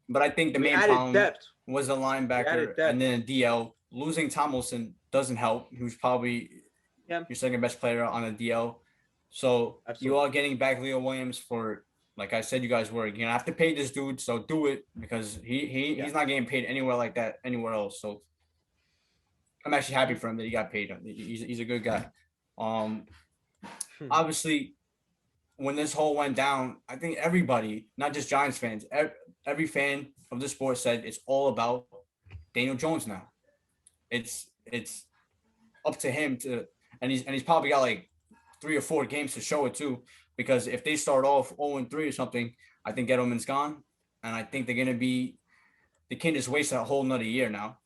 But I think the We main added problem depth. was the We linebacker added depth. and then DL. Losing Tomlinson doesn't help. He was probably your second best player on the DL. So you are getting back Leo Williams for, like I said, you guys were. You're gonna have to pay this dude, so do it because he's not getting paid anywhere like that anywhere else. So I'm actually happy for him that he got paid. He's a good guy. Obviously, when this whole went down, I think everybody, not just Giants fans, every fan of the sport said it's all about Daniel Jones now. It's up to him to, and he's probably got like 3 or 4 games to show it too. Because if they start off 0-3 or something, I think Gettleman's gone, and I think they're gonna be. They can't just waste a whole nother year now,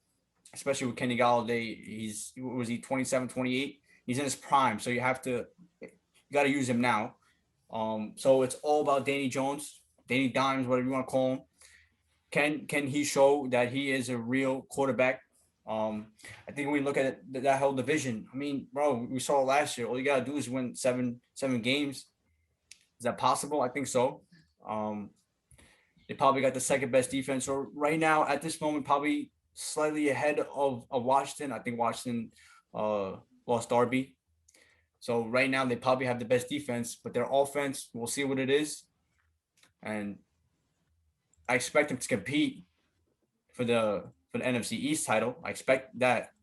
especially with Kenny Galladay. Was he 27, 28? He's in his prime, so you got to use him now. So it's all about Danny Jones, Danny Dimes, whatever you want to call him. Can he show that he is a real quarterback? I think when we look at that whole division, I mean, bro, we saw last year. All you gotta do is win seven games. Is that possible? I think so. They probably got the second best defense, or right now at this moment, probably slightly ahead of Washington. I think Washington lost Darby. So right now they probably have the best defense, but their offense, we'll see what it is. And I expect them to compete for the NFC East title. I expect that.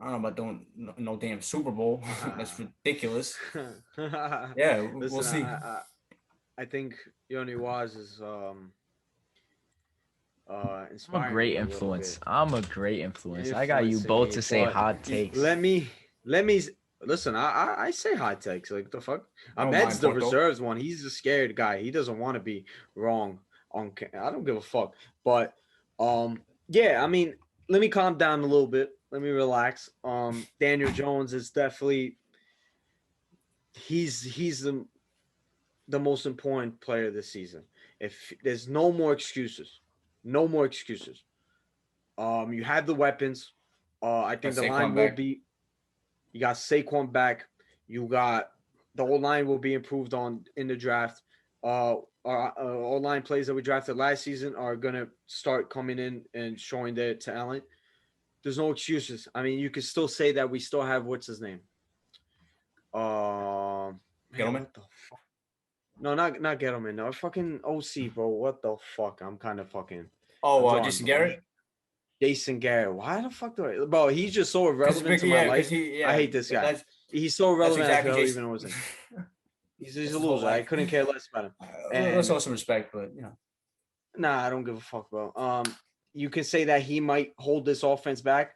I don't know about doing no damn Super Bowl. That's ridiculous. Yeah, Listen, we'll see. I think Yoni Waz is inspiring. I'm a great influence. I got you both to say hot takes. Let me listen. I say hot takes. Like the fuck. Ahmed's the reserves one. He's a scared guy. He doesn't want to be wrong on. I don't give a fuck. But yeah. I mean, let me calm down a little bit. Let me relax. Daniel Jones is definitely. He's the most important player this season. If there's no more excuses. No more excuses. You have the weapons. I think the line will be. You got Saquon back. You got the whole line will be improved on in the draft. Our line plays that we drafted last season are gonna start coming in and showing their talent. There's no excuses. I mean, you could still say that we still have what's his name. Gettleman. No, not Gettleman. No, fucking OC, bro. What the fuck? I'm kind of fucking. Oh, Jason Garrett. Jason Garrett. Why the fuck do I? Bro, he's just so irrelevant to my life. I hate this guy. He's so irrelevant. Exactly I don't even know his name. He's a loser. I couldn't care less about him. Let's show some respect, but you know. Nah, I don't give a fuck, bro. You can say that he might hold this offense back,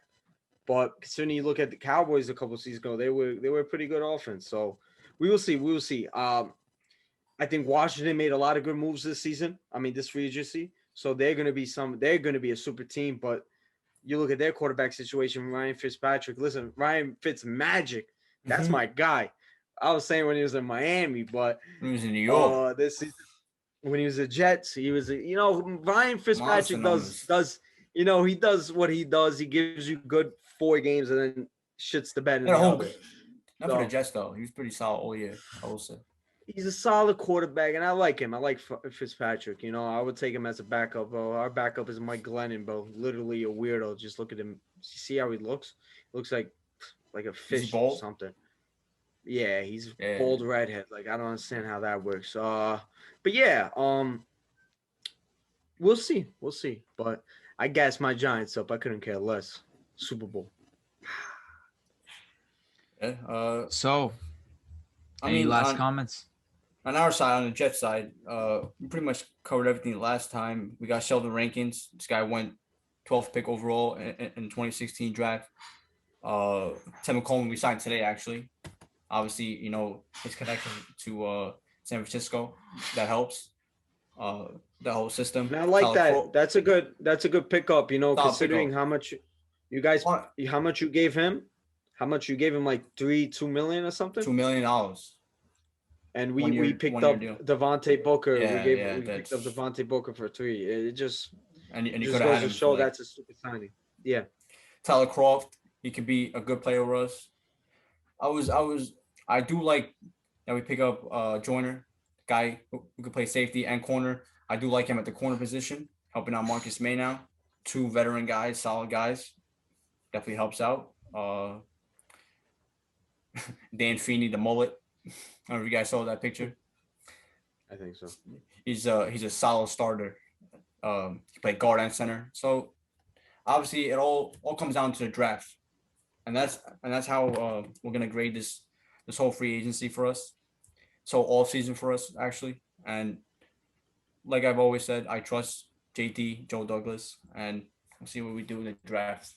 but considering you look at the Cowboys a couple of seasons ago, they were a pretty good offense. So we will see. We will see. I think Washington made a lot of good moves this season. I mean, this free agency. So they're going to be a super team, but you look at their quarterback situation, Ryan Fitzpatrick. Listen, Ryan Fitzmagic, that's my guy. I was saying when he was in Miami, but he was in New York. This season, when he was a Jets, he was, Ryan Fitzpatrick does, he does what he does. He gives you good 4 games and then shits the bed in the other. Not for the Jets though. He was pretty solid all year, I will say. He's a solid quarterback, and I like him. I like Fitzpatrick. I would take him as a backup, bro. Our backup is Mike Glennon, bro. Literally a weirdo. Just look at him. See how he looks? Looks like a fish or something. Yeah, he's bald redhead. Like, I don't understand how that works. But yeah, we'll see. We'll see. But I gassed my Giants up. I couldn't care less. Super Bowl. Yeah. Any last comments? On our side, on the Jets side, we pretty much covered everything last time. We got Sheldon Rankins. This guy went 12th pick overall in 2016 draft. Tim McCollum we signed today, actually. Obviously, his connection to San Francisco, that helps. The whole system. And I like that. That's a good pickup, considering how much you guys, how much you gave him. How much you gave him? Like $2 million or something? $2 million. And One we year- picked 1 year up deal. Devontae Booker. Yeah, yeah, We picked up that's- Devontae Booker for 3. It just and you just could have goes had to him for show like that's a stupid signing. Yeah. Tyler Croft. He could be a good player for us. I do like that we pick up Joyner, guy who could play safety and corner. I do like him at the corner position, helping out Marcus May now. 2 veteran guys, solid guys. Definitely helps out. Dan Feeney, the mullet. I don't know if you guys saw that picture. I think so. He's a solid starter. He played guard and center. So obviously it all comes down to the draft. And that's how we're gonna grade this whole free agency for us. So all season for us actually. And like I've always said, I trust JT, Joe Douglas, and we'll see what we do in the draft.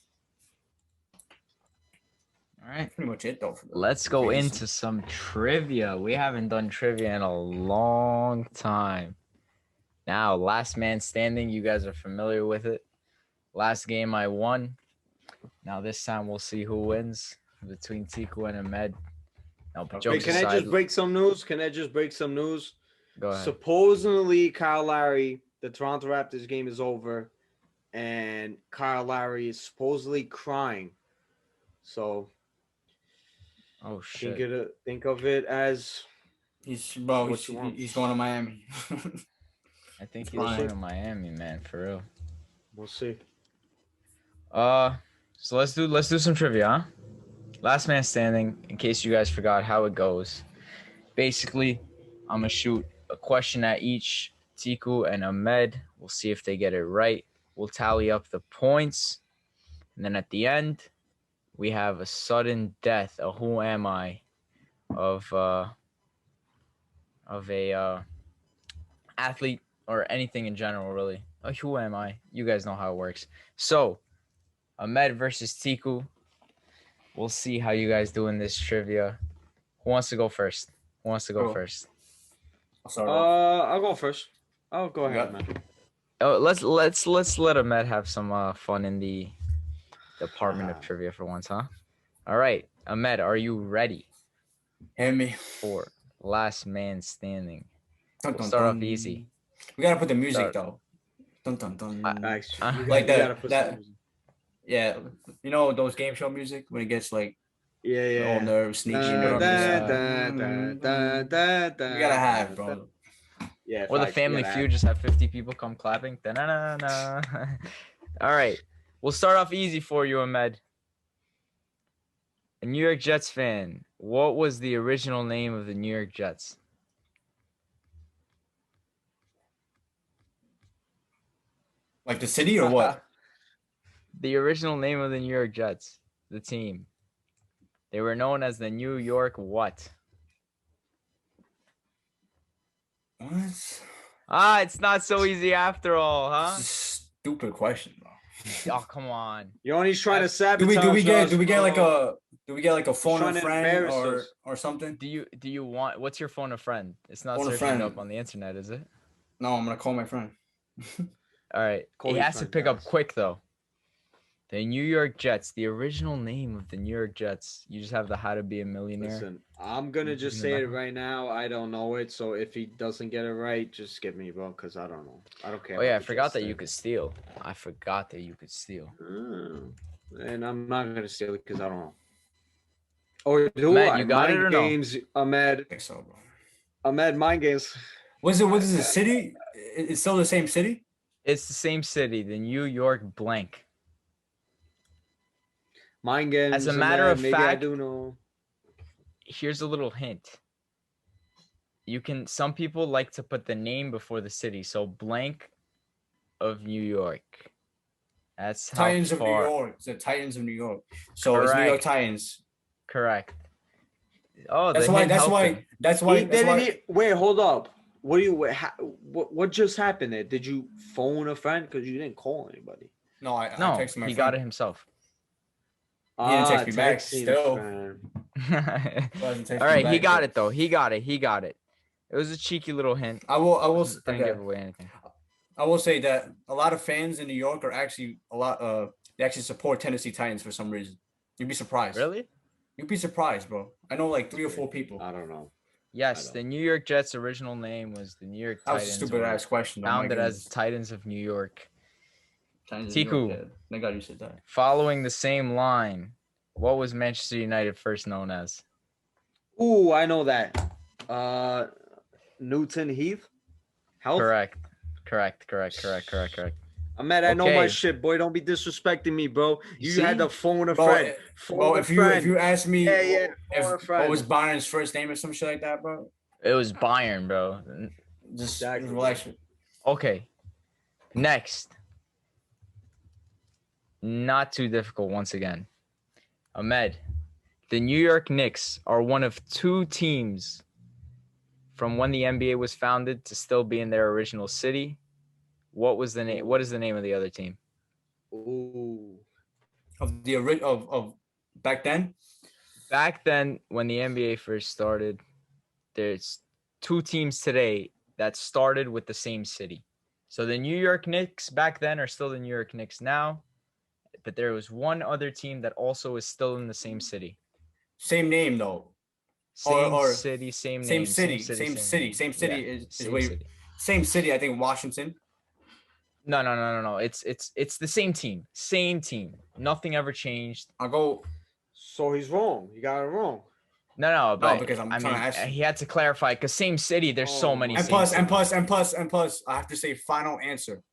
All right. Pretty much it though. Let's go into some trivia. We haven't done trivia in a long time. Now, last man standing. You guys are familiar with it. Last game I won. Now this time we'll see who wins between Tiku and Ahmed. Now, but Okay. Wait, jokes can I aside, just break some news? go ahead. Supposedly, Kyle Lowry, the Toronto Raptors game is over, and Kyle Lowry is supposedly crying. So Oh shit. think of it as He's What you want? he's going to Miami. I think he's Fine. going to Miami, man, for real. we'll see. So let's do some trivia, huh? Last man standing, in case you guys forgot how it goes. Basically, I'm gonna shoot a question at each Tiku and Ahmed. We'll see if they get it right. We'll tally up the points. And then at the end, we have a sudden death, a who am I of a athlete or anything in general, really. A who am I? You guys know how it works. So, Ahmed versus Tiku. We'll see how you guys do in this trivia. Who wants to go first? Who wants to go Go. first? I'll start off. I'll go first. Oh, go ahead, got- man. Oh, let's let Ahmed have some fun in the department of Ah. trivia for once, huh? All right, Ahmed, are you ready Hit me. for last man standing? Dun, We'll dun, start off dun. easy. We gotta put the music Start. though. Dun, dun, dun. Nice. Uh, You like gotta that- put that- some music. Yeah, you know those game show music when it gets like Yeah. all nerves, sneaky Dun, nervous. dun, You gotta have, bro. Yeah. Or the facts, you Family gotta Feud have. just have 50 people come clapping. Da-na-na-na. All right, we'll start off easy for you, Ahmed. A New York Jets fan. What was the original name of the New York Jets? Like the city or what? The original name of the New York Jets, the team. They were known as the New York what? What? Ah, it's not so easy after all, huh? This is a stupid question, bro. Oh, come on. You're only trying to Do sabotage we get us, a phone a trying to friend embarrass us. or something? Do you want what's your phone a friend? It's not Phone a searching it up friend. on the internet, is it? No, I'm gonna call my friend. All right. Call He your has to friend, pick up guys. quick though. The New York Jets, the original name of the New York Jets. You just have the How to Be a Millionaire. Listen, I'm gonna just In the say it background. right now. I don't know it, so if he doesn't get it right, just skip me, bro, because I don't know. I don't care. Oh yeah, I about the forgot Jets that you thing. could steal. I forgot that you could steal. Mm. And I'm not gonna steal it because I don't know. Or do Ahmed, I? you got it Mind or no? games, Ahmed. I think so, bro. Ahmed, mind games. What is the city? It's still the same city? It's the same city, the New York blank. Mind games. As a matter of Ahmed, maybe I fact- do know. Here's a little hint. Some people like to put the name before the city, so blank of New York. That's how Titans of New far. York. It's the Titans of New York. So it's New York Correct. Titans. Correct. Oh, That's the why. hint That's helped why. him. That's why. He That's didn't. why. Wait, hold up. What do you? What just happened there? Did you phone a friend? Because you didn't call anybody. No, I No, texted my he friend. got it himself. He didn't text me back, texting a still. friend. Wasn't texting All right, me he back, got but it though. He got it. It was a cheeky little hint. I will. Didn't give away anything. I will say that a lot of fans in New York are actually they actually support Tennessee Titans for some reason. You'd be surprised. Really? You'd be surprised, bro. I know like 3 or 4 people. I don't know. Yes, don't. the New York Jets' original name was the New York That was a Titans. stupid were ass question. Oh my founded as goodness. Titans of New York. Titans of New York, Tiku, yeah. Thank God you said that. following the same line, what was Manchester United first known as? Ooh, I know that. Newton Heath. Health. Correct. Ahmed, I know my Okay. shit, boy. Don't be disrespecting me, bro. You had see? to phone a Bro, friend. Phone a if friend. you ask me Yeah, phone a if friend. what was Byron's first name or some shit like that, bro, It was Bayern, bro. just Exactly. relax. Okay. Next. Not too difficult once again. Ahmed, the New York Knicks are one of 2 teams from when the NBA was founded to still be in their original city. What was the name? What is the name of the other team? Ooh. Of the of back then. Back then, when the NBA first started, there's 2 teams today that started with the same city. So the New York Knicks back then are still the New York Knicks now, but there was one other team that also is still in the same city. Same name though. Same Or city, same same name, city, same same name. city Yeah, is same where city. same city. I think Washington. No. It's the same team. Same team. Nothing ever changed. I'll go. So he's wrong. You got it wrong. No, but because I'm I trying mean, to ask you. he had to clarify because same city. There's so Oh many. my And same plus, cities. I have to say final answer.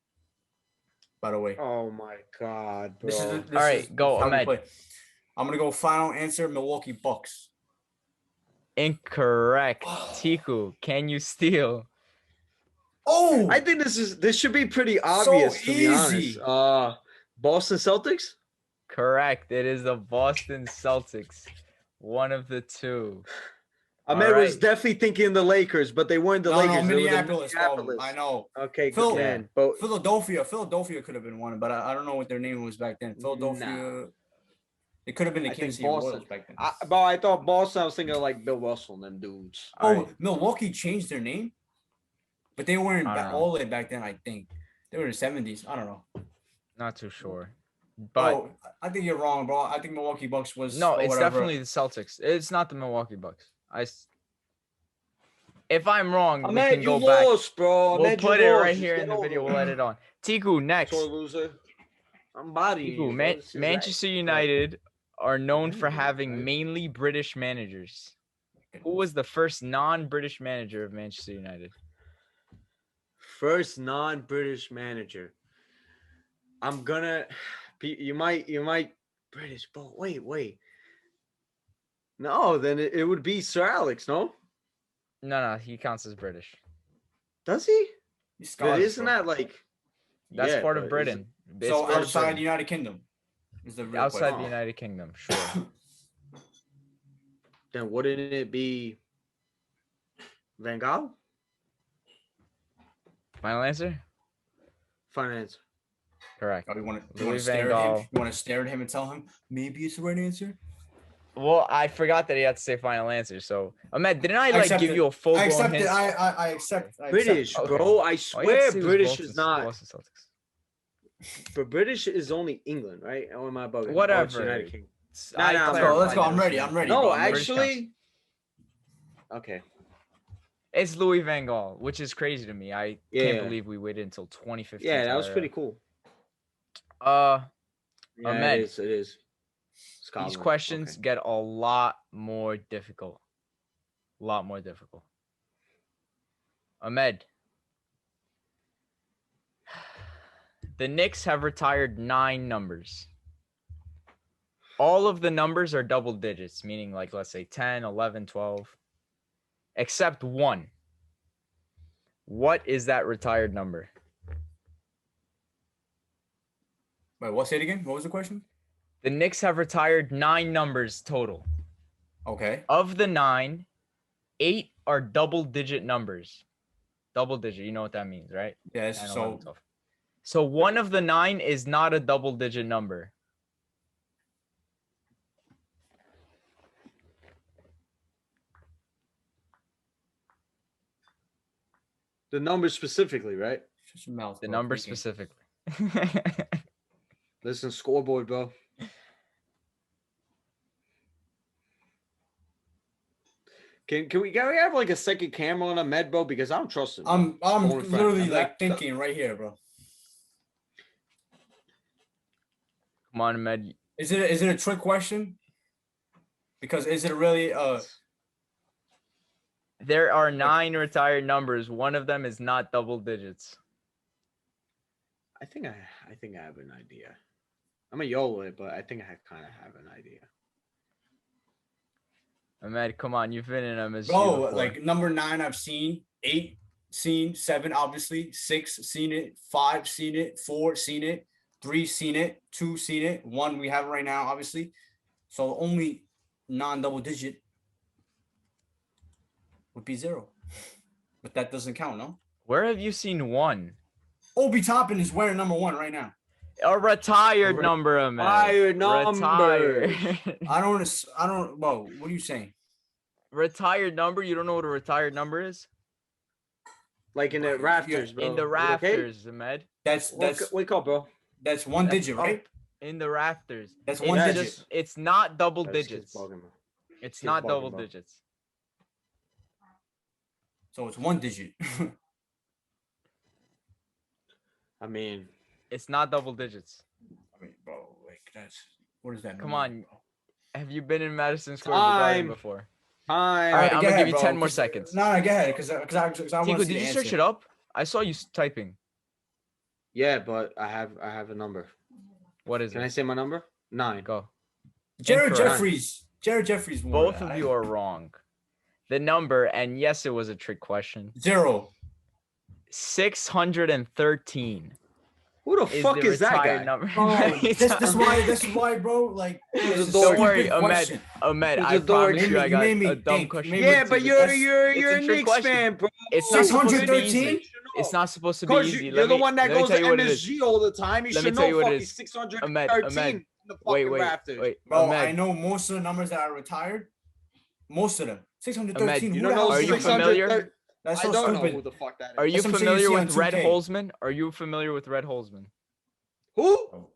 By the way, Oh my God, bro. this is All right, go, how we Ahmed. play. I'm gonna go final answer. Milwaukee Bucks. Incorrect. Tiku, can you steal? Oh, I think this should be pretty obvious, to be honest. easy. Boston Celtics. Correct. It is the Boston Celtics. One of the 2. Ahmed was right. definitely thinking the Lakers, but they weren't the No, Lakers. They were the Minneapolis. Oh, Minneapolis. I know. Okay, Phil- good man. But Philadelphia could have been one, but I don't know what their name was back then. Philadelphia. Nah. It could have been the I Kansas think City Boston. Royals back then. I thought Boston. I was thinking of like Bill Russell and them dudes. All right. Milwaukee changed their name, but they weren't I don't know. all the way back then. I think they were in the 70s. I don't know. Not too sure. But Oh, I think you're wrong, bro. I think Milwaukee Bucks was no, it's whatever. definitely the Celtics. It's not the Milwaukee Bucks. If I'm wrong, we Ahmed, can you go back. lost, bro. We'll Ahmed, put you it lost. right Just here in get the video. over We'll it. let it on. Tiku, next. Sore loser. I'm bodying Tiku, you. Bro. This is Manchester right. United are known for United, having right? mainly British managers. Who was the first non-British manager of Manchester United? First non-British manager. I'm gonna. You might British, but wait. No, then it would be Sir Alex. No, No, he counts as British. does he? He's But Scottish, isn't bro. that like? That's yeah, part of but Britain. It's So part of outside Britain. the United Kingdom is the real Outside question. the United Kingdom, sure. Then wouldn't it be Van Gaal? Final answer? Finance. Correct. Oh, you want to Louis stare Van at him? Gaal. You want to stare at him and tell him maybe it's the right answer? Well, I forgot that he had to say final answer. So, Ahmed, didn't I like give you a full I blown accept hint? it. I accept. British, Okay. bro. I All you had to swear say was British Boston- is not. Boston Celtics. But British is only England, right? Or am I bugging? Whatever. Oh, it's United Kingdom. I Nah, Let's go. clarified I'm it. ready. I'm ready. No, bro. I'm ready. actually. Okay. It's Louis Van Gaal, which is crazy to me. I can't believe we waited until 2015. Yeah, that was pretty cool. Ahmed, it is. Scotland. these questions get a lot more difficult. Ahmed, the Knicks have retired 9 numbers. All of the numbers are double digits, meaning like, let's say 10, 11, 12, except 1. What is that retired number? Wait, what's it again? What was the question? The Knicks have retired 9 numbers total. Okay. Of the 9, 8 are double-digit numbers. Double digit, you know what that means, right? Yes. 10, So 11, 12. So one of the 9 is not a double-digit number. The number specifically, right? shut your mouth. The bro. number Thinking. specifically. Listen, scoreboard, bro. Can we have like a second camera on a med, bro? Because I don't trust him. I'm literally like that- thinking right here, bro. Come on, Ahmed. Is it a trick question? Because is it really There are 9 retired numbers. One of them is not double digits. I think I have an idea. I'm a YOLO it, but I think I kind of have an idea. Ahmed, come on, you've been in MSG bro, before. like number 9 I've seen, 8 seen, 7 obviously, 6 seen it, 5 seen it, 4 seen it, 3 seen it, 2 seen it, 1 we have right now, obviously. So only non-double digit would be 0. But that doesn't count, no? Where have you seen 1? Obi Toppin is wearing number 1 right now. A retired number, Ahmed. Retired number. Retired. I don't, whoa, what are you saying? Retired number? You don't know what a retired number is? Like in the rafters, bro. In the rafters, Ahmed. That's wake up, bro. That's one digit, right? In the rafters. That's one digit. It's not double That is digits. bugging, bro. It's Kid's not bugging, double bro. digits. So it's 1 digit. I mean, It's not double digits. I mean, bro, like that's what is that? Come number, on. bro? Have you been in Madison Square Garden Time. before? hi. All right, Go I'm gonna ahead, give you bro, 10 more 'cause- seconds. No, go ahead, because I want to Tico, see did you the search answer. it up? I saw you typing. Yeah, but I have a number. What is Can I it? say my number? 9. Go. Jared Incorrect. Jeffries. Jared Jeffries. won Both that. of you are wrong. The number, and yes, it was a trick question. 0. 613 Who the is fuck the is that retired guy? number. Oh, this is why, bro. Like, He's this a is dork. Don't worry, stupid question. Ahmed, He's I a dork. promise you I You got made me a dumb think. question. You made me Yeah, but think. you're That's- you're it's you're a a trick Knicks question. fan, bro. It's not supposed to be 613? easy. It's not supposed to be Because easy. you're the one that let me goes tell to you what it is. MSG all the time. You Let me should tell you know what it fucking is. 613 Ahmed, in the wait, fucking rafters. Bro, Ahmed, I know most of the numbers that are retired. Most of them. 613. Ahmed, You Who don't the hell know Are is you that? 613? That's I so don't know stupid. who the fuck that is. are you That's some shit you familiar see on with Red 2K. Holzman? Are you familiar with Red Holzman? Who?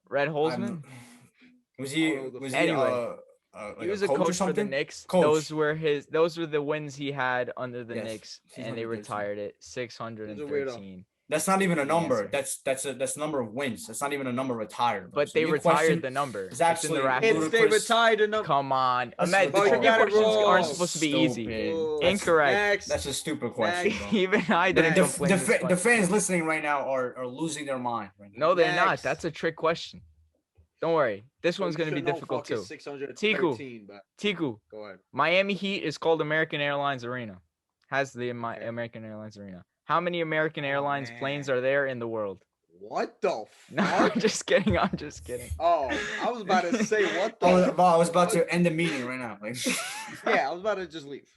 Red I'm- Holzman? Was he? I don't know the Was fuck. he? Anyway, Like He was a a coach or coach for the something? Knicks. Coach. Those were the wins he had under the Yes, Knicks, and they 613. retired it. He's a weirdo. 613. That's not even a The number. answer. That's number of wins. That's not even a number retired. Bro. But So they your retired question the number. is It's in the absolutely rafters. It's they ludicrous. retired enough. Come on, That's Ahmed. The Oh, you tricky got it questions wrong. aren't supposed to be easy. Stupid. Incorrect. Next. That's a stupid question, Next. bro. Even I didn't Next. complain. this The question. fans listening right now are losing their mind. Right now. No, they're not. Next. That's a trick question. Don't worry. This one's You gonna be should know difficult fucking too. 613, but Tiku, go ahead. Miami Heat is called American Airlines Arena. Has the American Airlines Arena. How many American Airlines planes man. are there in the world? What the No, fuck? I'm just kidding. I'm just kidding. Oh, I was about to say what the. I was about to end the meeting right now. Like, Yeah, I was about to just leave.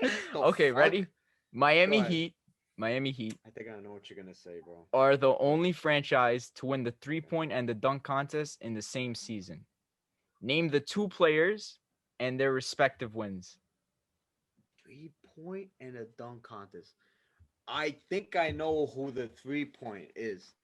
The Okay, fuck? ready? Miami Go ahead. Heat. Miami Heat I think I know what you're gonna say, bro. are the only franchise to win the 3-point and the dunk contest in the same season. Name the 2 players and their respective wins. 3-point and a dunk contest. I think I know who the 3-point is.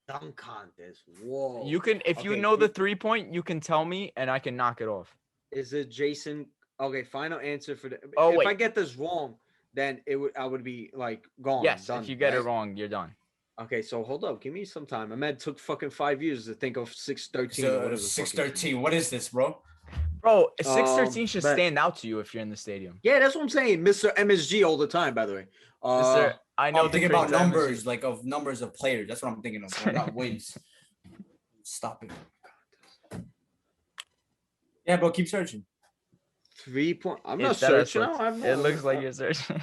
Dunk contest. Whoa. You can, if you Okay, know the three- 3-point, you can tell me and I can knock it off. Is it Jason? Okay, final answer for the. Oh, if wait. I get this wrong, then I would be like gone. Yes, done, if you get it right? wrong, you're done. Okay, so hold up. Give me some time. Ahmed took fucking 5 years to think of 613. so 613. What is this, bro? Bro, 613 should but- stand out to you if you're in the stadium. Yeah, that's what I'm saying. Mr. MSG all the time, by the way. Mr. I know I'm thinking about cranes are numbers, MSG. like of numbers of players. That's what I'm thinking of, bro, not wins. Stop it. Yeah, bro, keep searching. 3-point. I'm not It's that or searching. slips. I'm It not- looks like you're searching.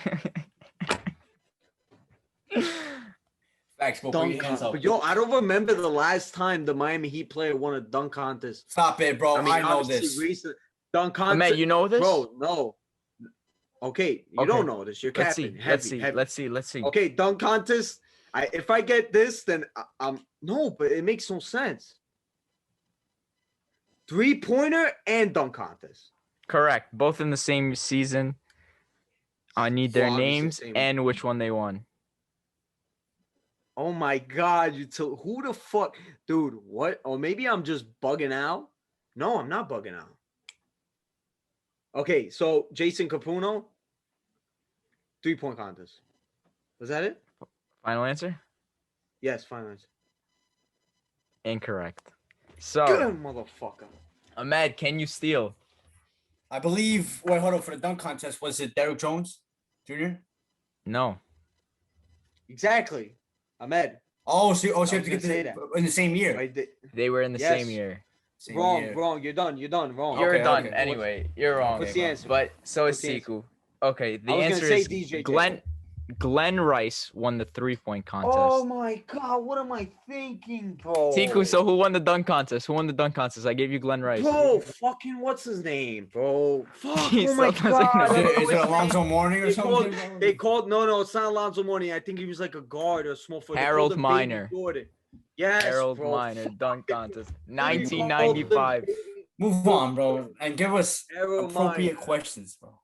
Facts, bro. Put dunk your hands contest. up. But yo, I don't remember the last time the Miami Heat player won a dunk contest. Stop it, bro. I, know obviously this. Recent dunk Ahmed, contest. you know this? Bro, no. Okay, you Okay. don't know this. You're Let's capping. see. Heavy, Let's heavy. see. Let's see. Okay, dunk contest. If I get this, then I'm no, but it makes no sense. 3-pointer and dunk contest. Correct. Both in the same season. I need their Well, obviously names same. and which one they won. Oh my god, who the fuck, dude? What? Or maybe I'm just bugging out. No, I'm not bugging out. Okay, so Jason Capuno, 3-point contest. Was that it? Final answer? Yes, final answer. Incorrect. So, Good motherfucker. Ahmed, can you steal? I believe. Wait, hold on. For the dunk contest, was it Derrick Jones Jr.? No. Exactly. Ahmed. Oh, so you I have to was get gonna say that. in the same year. Right. They were in the same Yes. year. Same Wrong, year. wrong. You're done. You're done. Wrong. You're Okay, done okay. anyway. You're wrong. What's the answer? But so is What's the answer? Siku. Okay, the I was answer gonna say is DJ Glenn Rice won the 3-point contest. Oh my god, what am I thinking, bro? Tiku, so who won the dunk contest? Who won the dunk contest? I gave you Glenn Rice. Bro, fucking what's his name, bro? Fuck, He oh my still doesn't god. know. Is it Alonzo Mourning or They something? called no, it's not Alonzo Mourning. I think he was like a guard or a small forward. They called Harold him Baby Miner. Jordan. Yes, Harold bro. Miner dunk contest. They called him 1995. Move on, bro, and give us Harold appropriate Miner. questions, bro.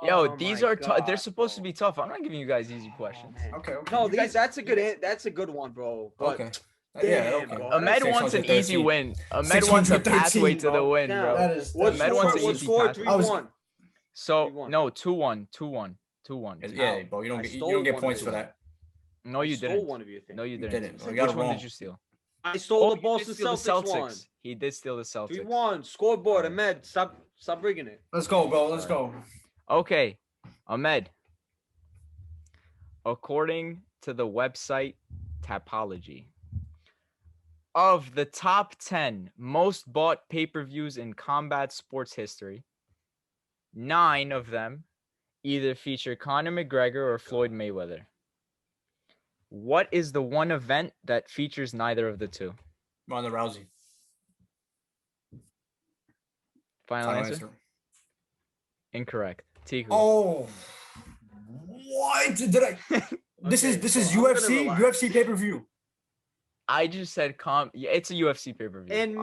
Yo, Oh these my are tough. They're God, supposed to bro. be tough. I'm not giving you guys easy questions. Okay. No, You guys- that's a good one, bro. But Okay. damn, Yeah. Okay. bro. Ahmed wants an easy 613. win. Ahmed wants a pathway to the 613, win, bro. bro. That is. What Ahmed wants an score? What easy score? path. 3-1. So 3-1. no, 2-1, 2-1, 2-1. Yeah, bro. You I don't stole get one points of for it. that. No, I you stole didn't. one of your things. No, you You didn't. didn't. Which You got Which it one wrong. did you steal? I stole the he did Boston steal Celtics one. He did steal the Celtics. 3-1. Scoreboard. Ahmed, stop rigging it. Let's go, bro. Let's go. Okay, Ahmed. According to the website Tapology, of the top 10 most bought pay-per-views in combat sports history, 9 of them either feature Conor McGregor or Floyd Mayweather. What is the one event that features neither of the two? Ronda Rousey. Final answer? Incorrect. Tiku. Oh, what did I? This Okay, is so I'm gonna UFC relax. UFC pay per view. I just said yeah, it's a UFC pay-per-view. And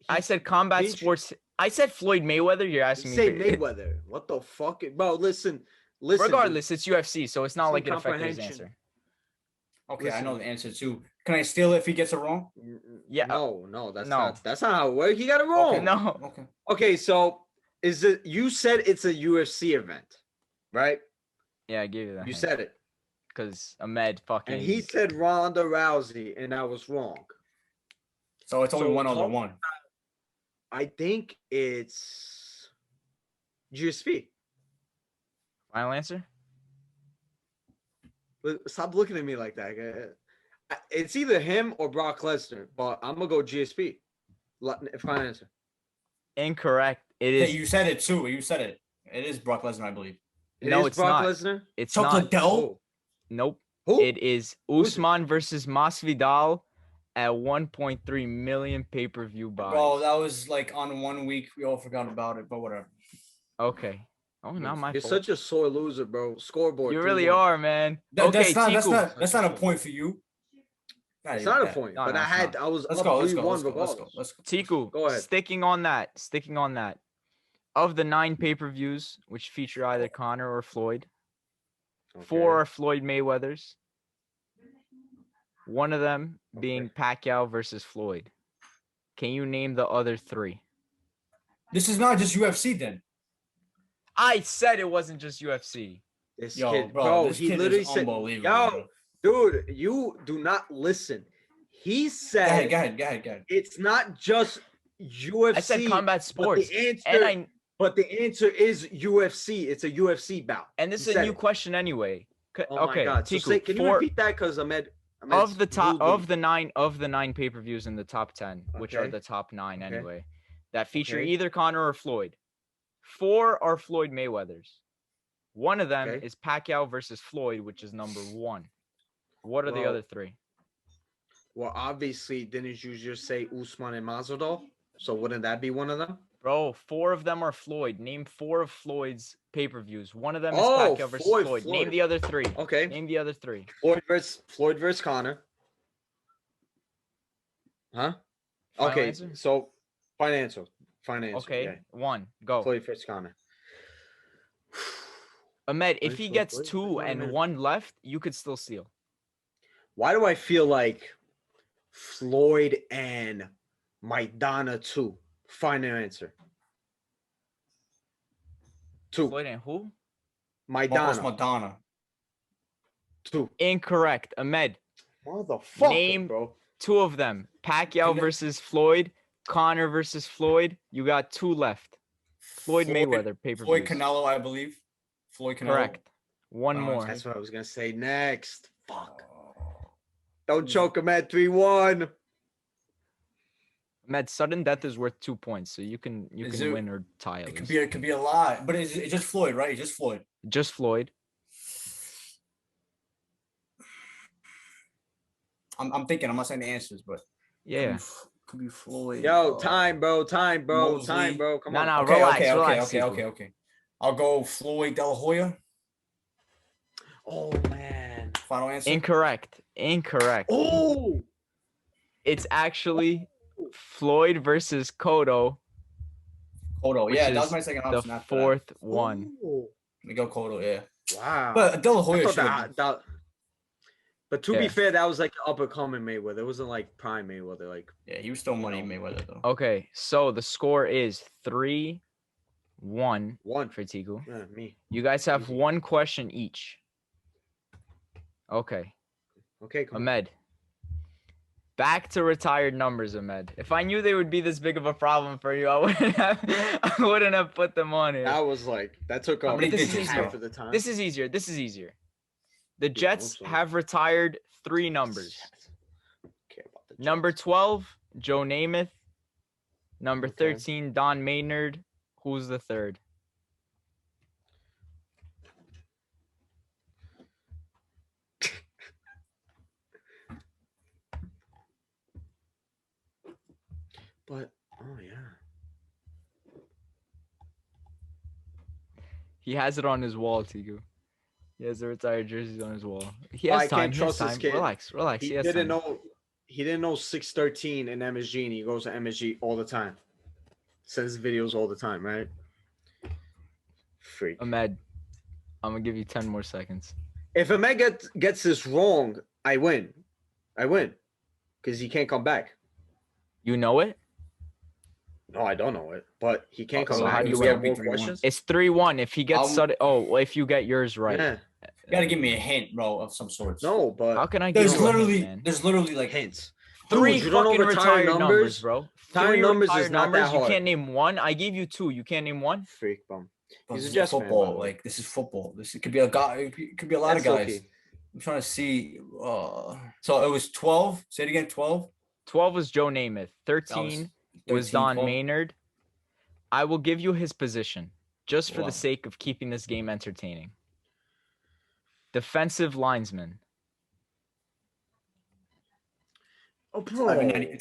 I said combat sports. I said Floyd Mayweather. You're asking me. Say Mayweather. What the fuck, bro? Listen. Regardless, it's UFC, so it's not Some like it affected his comprehension. answer. Okay, I know Listen. the answer too. Can I steal it if he gets it wrong? Yeah. No, that's No. not how it works. He got it wrong. Okay, No. Okay. Okay, so you said it's a UFC event, right? Yeah, I gave you that. You said it. Because Ahmed fucking. And he said Ronda Rousey, and I was wrong. So it's only So one over talk- one. I think it's GSP. Final answer? Stop looking at me like that. It's either him or Brock Lesnar, but I'm gonna go GSP. Final answer. Incorrect. It Yeah, is. you said it too. You said it. It is Brock Lesnar, I believe. No, It is it's Brock not. Lesnar. It's Chuck not. Liddell? Who? Nope. Who? It is Who is it? Usman versus Masvidal at 1.3 million pay-per-view buys. Bro, that was like on 1 week. We all forgot about it, but whatever. Okay. Oh, not my You're fault. such a sore loser, bro. Scoreboard. You really 3-1. are, man. Okay, That's not a Tiku. point for you. It's not a point, No, but no, I it's not. was Let's up go. Let's 3-1 go. Let's go. regardless. Let's go. Tiku, Go ahead. sticking on that. Of the 9 pay-per-views which feature either Conor or Floyd, 4 are Floyd Mayweather's. One of them being Pacquiao versus Floyd. Can you name the other 3? This is not just UFC then. I said it wasn't just UFC. This Yo, kid, bro, this he kid literally is said, unbelievable, "Yo, dude, you do not listen." He Go said, ahead. "It's not just UFC." I said combat sports. But the answer, And the answer is UFC. It's a UFC bout. this He is a said new it. question anyway. Oh Okay, my god! So Tiku, can you repeat that? Because Ahmed of the rudely- 9 pay-per-views in the top 10, which are Okay. the top 9 Okay. anyway, that feature Okay. either Conor or Floyd. 4 are Floyd Mayweather's. One of them Okay. is Pacquiao versus Floyd, which is number 1. What are the Well, other 3? Well, obviously, didn't you just say Usman and Masvidal? So wouldn't that be one of them? Bro, 4 of them are Floyd. Name 4 of Floyd's pay-per-views. One of them is Oh, Pacquiao versus Floyd. Name the other 3. Okay. Name the other 3. Floyd versus Conor. Huh? Final Okay. answer? So financial. Okay, Yeah. 1. Go. Floyd versus Conor. Ahmed, if he Floyd, gets Floyd, 2 Floyd, and man. 1 left, you could still steal. Why do I feel like Floyd and Maidana 2? Final answer. 2. Floyd and who? Marcos Maidana. Madonna. 2. Incorrect. Ahmed, Motherfucker, Name- bro. 2 of them. Pacquiao versus Floyd. Conor versus Floyd. You got 2 left. Floyd Mayweather pay-per-views. Floyd Canelo, I believe. Floyd Canelo. Correct. One Oh, more. That's what I was gonna say next. Fuck. Oh. Don't choke him at 3-1. Ahmed, sudden death is worth 2 points, so you can Is it- win or tie at It least. could be a lot, but it's just Floyd, right? It's just Floyd. Just Floyd. I'm thinking. I'm not saying the answers, but Yeah. could be Floyd. Yo, time, bro. Time, bro. Mosley. Time, bro. Come No, on. no, Okay, relax, okay, relax. okay, Tiku. okay, okay. I'll go Floyd De La Hoya. Oh man. Final answer. Incorrect. Incorrect. Oh. It's actually Floyd versus Cotto, Cotto. which Yeah, that was is my second the option. After 4th one. Oh. Let me go Cotto. Yeah, Wow. but De La I Hoya. thought that, but to be Yeah. fair, that was like up and coming Mayweather. It wasn't like prime Mayweather. Like Yeah, he was still money Mayweather though. Okay, so the score is 3-1 one. for Tiku. Yeah, me. You guys have Easy. one question each. Okay, Okay, come on. Ahmed. Back to retired numbers, Ahmed. If I knew they would be this big of a problem for you, I wouldn't have put them on here. That was like that took How off many digits, half bro? of the time. This is easier. This is easier. The Jets also- have retired 3 numbers. Care about the Number Jets. 12, Joe Namath. Number Okay. 13, Don Maynard. Who's the third? But oh yeah. He has it on his wall, Tigu. He has the retired jerseys on his wall. He Oh, has I time. can't He has trust this time. kid. Relax, relax. He He has didn't time. know. He didn't know 613 in MSG, and he goes to MSG all the time. Sends videos all the time, right? Freak. Ahmed, I'm gonna give you 10 more seconds. If Ahmed gets this wrong, I win. I win, because he can't come back. You know it? No, I don't know it, but he can't come so back. how do If you we have win? more questions? It's 3-1. If he gets I'll- sudden, well, if you get yours right. Yeah. You gotta give me a hint, bro, of some sorts. No, but How can I give There's you a hint, literally, man? there's literally like hints. 3 Dude, you don't know fucking retired numbers, numbers? bro. Retired 3 numbers is retired not that numbers. You hard. can't name one. I gave you 2. You can't name one. Freak bum. Bro, He's a this is Jets fan, by football. the way. Like this is football. This could be a guy. It could be a lot That's of guys. okay. I'm trying to see. So it was 12. Say it again. 12. 12 was Joe Namath. 13 was 13, Don 12. Maynard. I will give you his position just for Wow. the sake of keeping this game entertaining. Defensive linesman. Oh, It's bro.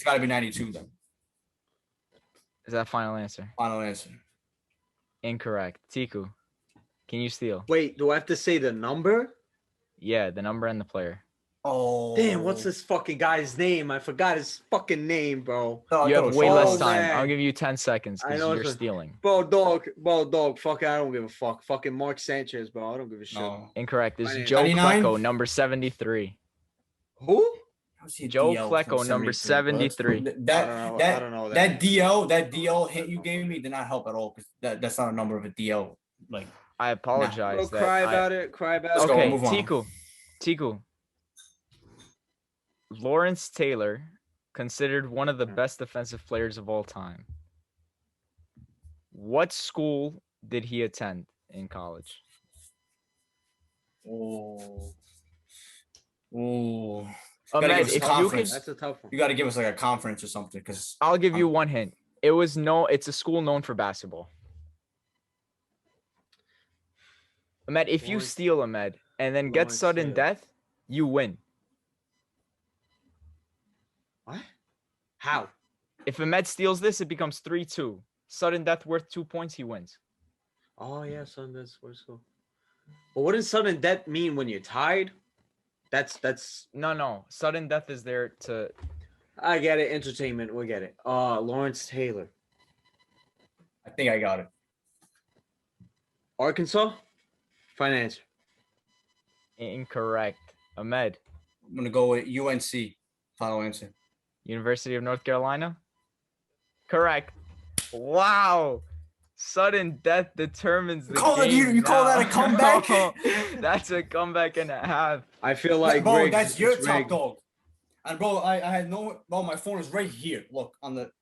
gotta be 92 then. Is that final answer? Final answer. Incorrect. Tiku, can you steal? Wait, do I have to say the number? Yeah, the number and the player. Oh. Damn, what's this fucking guy's name? I forgot his fucking name, bro. No, I You thought it have was way Sean. less Oh, time. man. I'll give you 10 seconds I because know you're it's a- stealing. Bro, dog. Fuck, I don't give a fuck. Fucking Mark Sanchez, bro. I don't give a shit. No. Incorrect. It's My name- Joe 99? Klecko, number 73. Who? How's he a Joe DL Klecko, from number 73, bro? 73. I don't know That DL hint you gave me did not help at all because that's not a number of a DL. Like I apologize. Bro, that cry I- about it. Cry about Let's it. go, Okay, move on. Tiku. Lawrence Taylor, considered one of the Yeah. best defensive players of all time. What school did he attend in college? oh, oh. Ahmed, give us if you can, conference. That's a tough one. You got to give us like a conference or something because I'll give you one hint. It's a school known for basketball. Ahmed, if you Lawrence- steal Ahmed and then get Lawrence sudden Taylor. death, you win. What? How? If Ahmed steals this, it becomes 3-2. Sudden death worth 2 points, he wins. Oh yeah, son. That's where's go. But what does sudden death mean when you're tied? That's. No. Sudden death is there to. I get it. Entertainment. We get it. Lawrence Taylor, I think I got it. Arkansas. Final answer. Incorrect. Ahmed, I'm gonna go with UNC. Final answer. University of North Carolina. Correct. Wow. Sudden death determines the Call it, game. you call that a now. comeback? No, that's a comeback and a half. I feel like bro, Riggs, that's your it's top rigged. dog. And bro, I had no. Bro, my phone is right here. Look on the.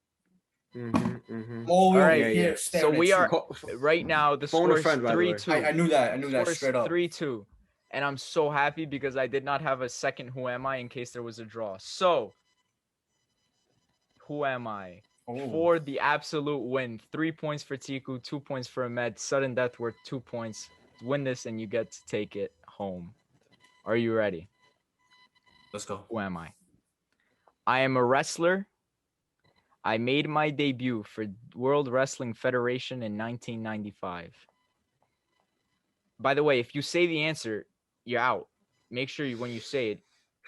All right, here. So we are right now. The Phone a score is friend, by the way. 3-2. I knew that. I knew that Score is straight up. 3-2, and I'm so happy because I did not have a second. Who am I in case there was a draw? So, who am I? Oh. For the absolute win. 3 points for Tiku, 2 points for Ahmed. Sudden death worth 2 points. Win this and you get to take it home. Are you ready? Let's go. Who am I? I am a wrestler. I made my debut for World Wrestling Federation in 1995. By the way, if you say the answer, you're out. Make sure when you say it,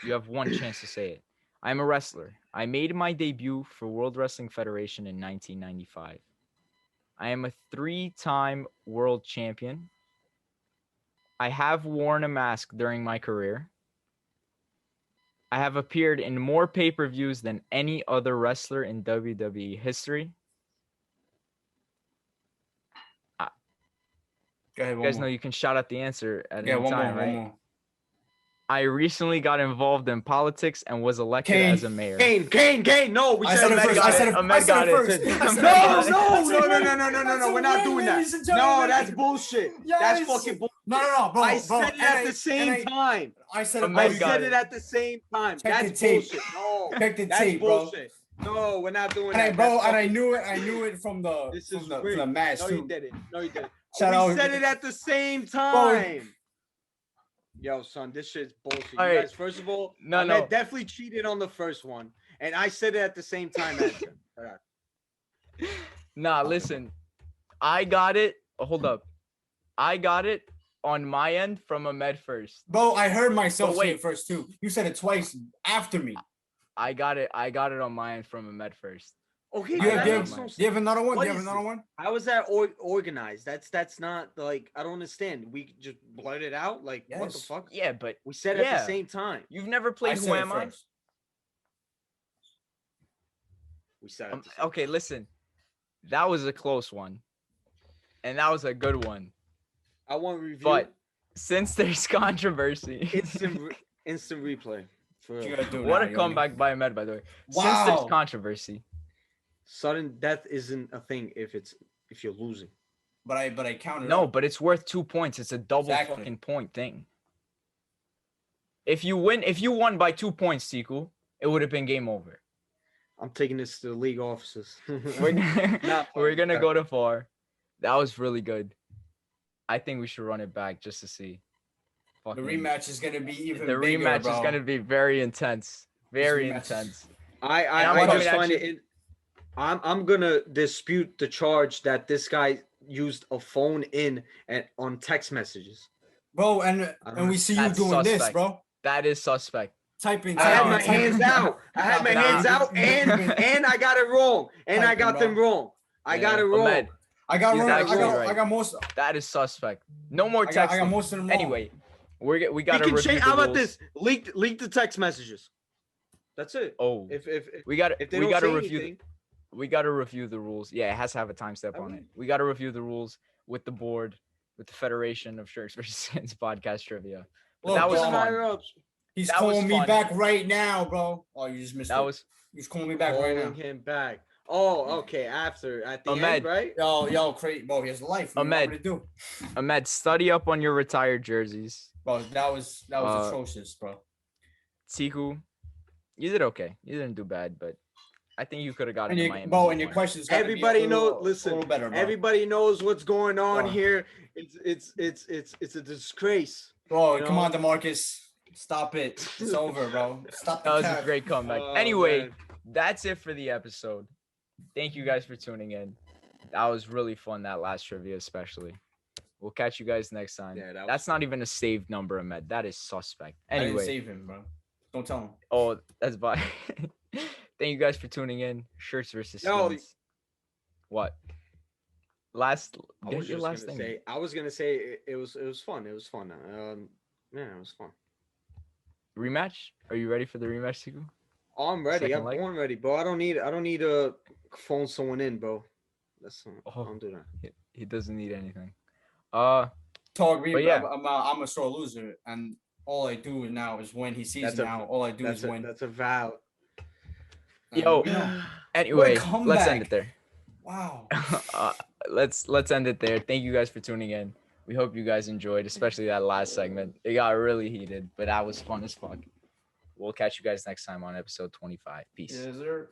you have one chance to say it. I'm a wrestler. I made my debut for World Wrestling Federation in 1995. I am a 3-time world champion. I have worn a mask during my career. I have appeared in more pay-per-views than any other wrestler in WWE history. Go ahead, You guys know you can shout out the answer at any one time, more, right? one more. I recently got involved in politics and was elected as a mayor. Kane. No, we said it first. I said it first. No. We're not doing that. No, that's bullshit. That's fucking bullshit. No, bro. I said it at the same time. I said it. I said it at the same time. That's bullshit. No, check the that's tape, bro. bullshit. No, we're not doing And that. bro, and I knew it from the This is from the match No, too. you didn't. We Shout said it at the same time. Yo, son, this shit's bullshit. All You right. guys, first of all, No. definitely cheated on the first one, and I said it at the same time. Nah, listen. I got it. Hold up. I got it on my end from Ahmed first. Bro, I heard myself But say wait. it first too. You said it twice after me. I got it on my end from Ahmed first. Okay, Do you that have, makes no sense. do you have another one? What Do you have is another it? one? How is that organized? That's not like I don't understand. We just blurt it out like what the Yes. fuck? Yeah, but We said it at the same time. you've never played Who said it Am I? first. We said it. At the same Okay, listen. That was a close one. And that was a good one. I want review. But since there's controversy. instant replay. For You gotta do What now, a Yoni. comeback by Ahmed, by the way. Since Wow. there's controversy. sudden death isn't a thing if you're losing. But I counted. No, up. but it's worth 2 points. It's a double Exactly. fucking point thing. If you won by 2 points, Tiku, it would have been game over. I'm taking this to the league offices. We're gonna go to VAR. That was really good. I think we should run it back just to see. The Fucking- rematch is gonna be even the bigger, rematch bro. is gonna be very intense. Very rematch is- intense. I I'm just coming find at it. I'm gonna dispute the charge that this guy used a phone in and on text messages. Bro, and we see you That's doing this, suspect. bro. That is suspect. Typing. I had my typing. hands out. I had my hands out, and I got it wrong, and I got them wrong. I got it wrong. Ahmed, I got He's wrong. actually right. I got most. that is suspect. No more I texting. got most of them wrong. Anyway, we We gotta can review change. the How about rules. this? Leak the text messages. That's it. Oh, If we gotta they don't gotta say review. anything, We gotta review the rules. Yeah, it has to have a timestamp on it. We gotta review the rules with the board, with the Federation of Shirts versus Sins podcast trivia. But Look, that was bro, fun. higher ups He's That was calling me fun. back right now, bro. Oh, you just missed That it. was He's calling me back right now. calling him back. Oh, okay. At the Ahmed. end, right? Yo, crazy, bro. He has life. What do you want me to do, Ahmed. Study up on your retired jerseys. bro? That was atrocious, bro. Tiku, you did okay. You didn't do bad, but I think you could have gotten And the Miami. bro, and Heat your one. questions. gotta be a Everybody little- knows. Listen, a little better, bro. everybody knows what's going on Bro. here. It's a disgrace. Bro, you come know? on, DeMarcus. Stop it. It's over, bro. Stop the That was a cap. great comeback. Oh, Anyway, man. that's it for the episode. Thank you guys for tuning in. That was really fun, that last trivia especially. We'll catch you guys next time. Yeah, that was That's not even a saved number, Ahmed. That is suspect. I didn't Anyway, save him, bro. Don't tell him. oh, that's bye. Thank you guys for tuning in. Shirts versus Yo, skins. What? Last, I get was your just last gonna thing. say. I was gonna say it was fun. It was fun. Yeah, it was fun. Rematch? Are you ready for the rematch, Tiku? Oh, I'm ready. Second I'm leg? born ready, bro. I don't need to phone someone in, bro. Don't do that. He doesn't need anything. Talk me. But yeah. I'm a sore loser, and all I do now is win. He sees now. All I do is win. That's a vow. Yo. Anyway, let's end it there. Wow. Let's end it there. Thank you guys for tuning in. We hope you guys enjoyed, especially that last segment. It got really heated, but that was fun as fuck. We'll catch you guys next time on episode 25. Peace. Yes, sir.